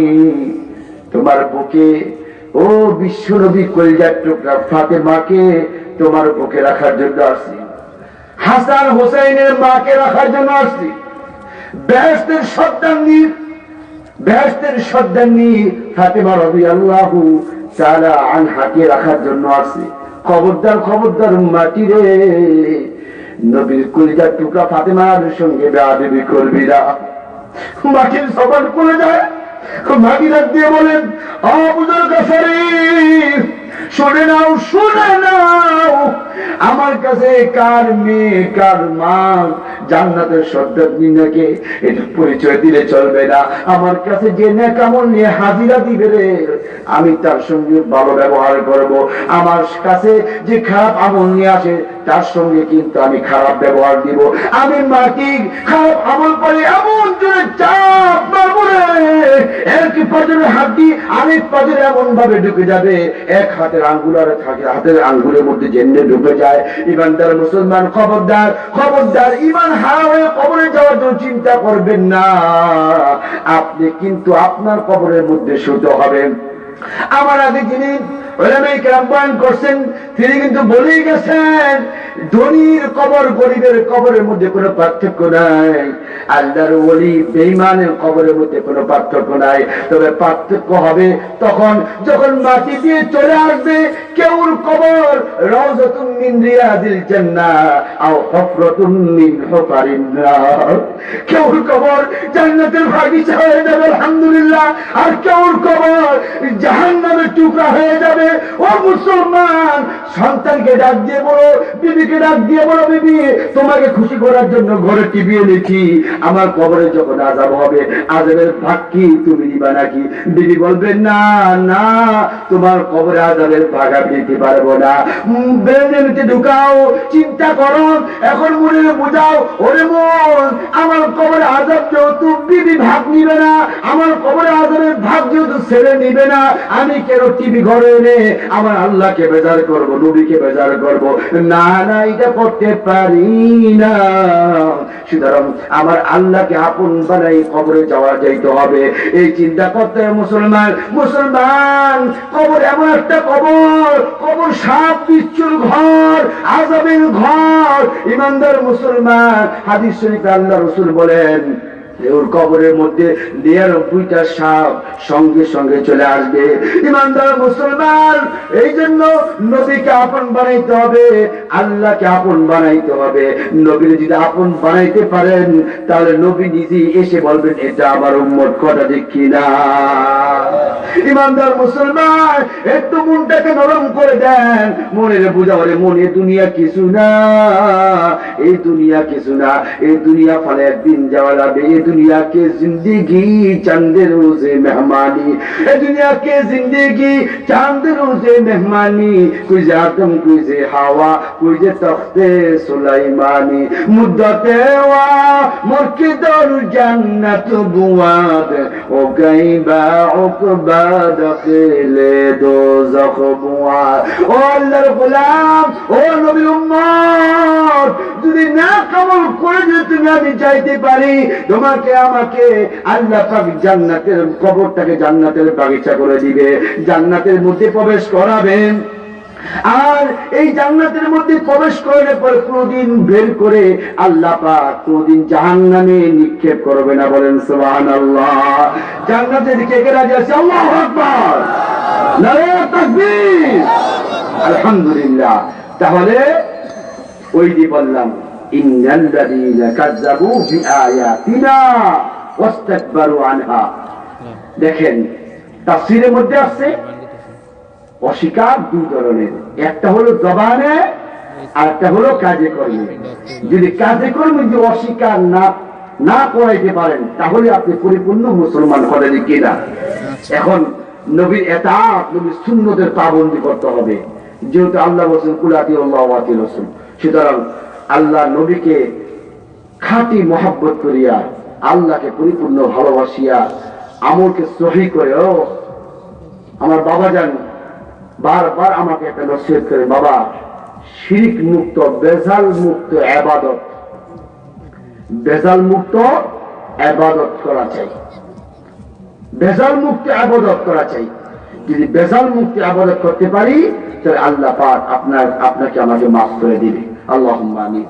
তোমার বুকে ও বিশ্বনবী কলিজার টুকরা ফাতেমাকে তোমার বুকে রাখার জন্য আসছি, হাসান হোসেনের মাকে রাখার জন্য আসছি, বেহেশতের সর্দারনি ফাতেমা রাদিয়াল্লাহু তাআলা আনহাকে রাখার জন্য আসছি। খবরদার খবরদার মাটি রে, নবীর কলিজার টুকরা ফাতেমার সঙ্গে বেয়াদবি করবি না। মাটির জবান খুলে যায়, মাটি ডাক দিয়ে বলেন, আবু যর গফফারী, শুনে নাও, শুনে নাও, আমার কাছে কার মেয়ে কার মা জান্নাতের সর্দারনি নাকি এটা পরিচয় দিলে চলবে না। আমার কাছে যে নেক আমল নিয়ে হাজিরা দিবে রে, আমি তার সঙ্গে ভালো ব্যবহার করব। আমার কাছে যে খারাপ আমল নিয়ে আসে তার সঙ্গে কিন্তু আমি খারাপ ব্যবহার দিব। আমি মাটি খারাপ আমল করে এমন জোরে চাপ মারবো এক পাজরের হাড্ডি আরেক পাজরে এমন ভাবে ঢুকে যাবে, এক হাতের আঙ্গুল আর থাকে হাতের আঙ্গুলের মধ্যে জেনে ঢুকে যায়। ইমানদার মুসলমান, খবরদার খবরদার, ইমান হারা হয়ে কবরে যাওয়ার জন্য চিন্তা করবেন না। আপনি কিন্তু আপনার কবরের মধ্যে শুতে হবেন। আমার আগে যিনি ওলামায়ে কেরাম বয়ান করছেন তিনি কিন্তু বলেই গেছেন, ধনীর কবর গরিবের কবরের মধ্যে কোনো পার্থক্য নাই, আল্লাহর ওলি বেঈমানের কবরের মধ্যে কোনো পার্থক্য নাই। তবে পার্থক্য হবে তখন যখন মাটি দিয়ে চলে আসবে কেউর কবর রাউযাতুম মিন রিয়াদিল জান্নাহ আও হুফরাতুম মিন হুফারিন নার। কেউর কবর জান্নাতের বাগিচা হয়ে যাবে আলহামদুলিল্লাহ, আর কেউর কবর জাহান্নামের টুকরা হয়ে যাবে। ও মুসলমান, সন্তানকে ডাক দিয়ে বলো, বিবিকে ডাক দিয়ে বলো, বিবি তোমাকে খুশি করার জন্য ঘরে টিভি এনেছি, আমার কবরে যখন আযাব হবে আযাবের ভাগ কি তুমি দিবা নাকি? বিবি বলবে না না, তোমার কবরে আযাবের ভাগ আমি দিতে পারবো না। ব্রেনের মধ্যে ঢুকাও, চিন্তা করো, এখন মনে বোঝাও, ওরে মন আমার কবরে আযাব যেহেতু বিবি ভাগ নিবে না, আমার কবরে আযাবের ভাগ যেহেতু ছেড়ে নিবে না, আমি কেন টিভি ঘরে এনে আমার আল্লাহকে বেজার করব, নবীকে বেজার করব? না না, এটা করতে পারি না। সুতরাং আমার আল্লাহকে আপন বানাই কবরে যাওয়া যাইতে হবে, এই চিন্তা করতে হবে মুসলমান। মুসলমান, কবর এমন একটা কবর, কবর সাপ বিচ্ছুর ঘর, আযাবের ঘর। ইমানদার মুসলমান, হাদিস শরীফে আল্লাহ রাসূল বলেন ওর কবরের মধ্যে 99টা সাপ সঙ্গে সঙ্গে চলে আসবে। ইমানদার মুসলমান, এই জন্য নবীকে আপন বানাইতে হবে, আল্লাহকে আপন বানাইতে হবে। নবীর যদি আপন বানাইতে পারেন তাহলে নবী নিজে এসে বলবেন এটা আমার উম্মত, কথা ঠিক কিনা? ইমানদার মুসলমান, একটু মনটাকে নরম করে দেন, মনের বোঝা বলে মনে দুনিয়া কিছু না, এই দুনিয়া কিছু না, এই দুনিয়া ফলে একদিন যাওয়া যাবে। এই दुनिया के जिंदगी चंद रोजे मेहमानी, दुनिया के जिंदगी चंद रोजे मेहमानी, कुछ आदम कुछ हवा कुछ तख्ते सुलाइमानी, मुद्दते वा मुर्की दर जन्नत बुआद ओ गई बा उकबा दखिले दोज़ख बुआद। ओ अल्लाहर गुलाम, ओ नबी उम्मत, যদি না কবুল করে যদি তুমি আমি চাইতে পারি তোমাকে আমাকে আল্লাহ পাক জান্নাতের কবরটাকে জান্নাতের বাগিচা করে দিবে, জান্নাতের মধ্যে প্রবেশ করাবেন। আর এই জান্নাতের মধ্যে প্রবেশ করার পর কোনদিন বের করে আল্লাহ পাক কোনদিন জাহান্নামে নিক্ষেপ করবে না। বলেন সুবহানাল্লাহ। জান্নাতের দিকে কে রাজি আছে? আল্লাহু আকবার, নারে তাকবীর, আলহামদুলিল্লাহ। তাহলে ওই যে বললাম ইন্নাল্লাযীনা কাযযাবু বিআয়াতিনা ওয়াস্তাকবারু আনহা। দেখেন তাফসীরের মধ্যে আছে অস্বীকার দুই ধরনের, একটা হলো জবানে আর একটা হলো কাজে কর্মে। যদি কাজে কর্মে যদি অস্বীকার না করাইতে পারেন তাহলে আপনি পরিপূর্ণ মুসলমান হলেন কিনা। এখন নবীর ইতাআত, নবীর সুন্নতের পাবন্দি করতে হবে, যেহেতু আল্লাহ বলেছেন কুল আতিউল্লাহ ওয়া আতিউর রাসূল। সুতরাং আল্লাহ নবীকে খাঁটি মহব্বত করিয়া, আল্লাহকে পরিপূর্ণ ভালোবাসিয়া, আমলকে সহি করে। ও আমার বাবা যান বারবার আমাকে একটা নসিহত করে, বাবা শিরক মুক্ত বেজাল মুক্ত ইবাদত, বেজাল মুক্ত ইবাদত করা চাই, বেজাল মুক্ত ইবাদত করা চাই। যদি বেজাল মুক্ত ইবাদত করতে পারি তাহলে আল্লাহ পাক আপনাকে আমাকে মাফ করে দিবে। আল্লাহুম্মা আমিন।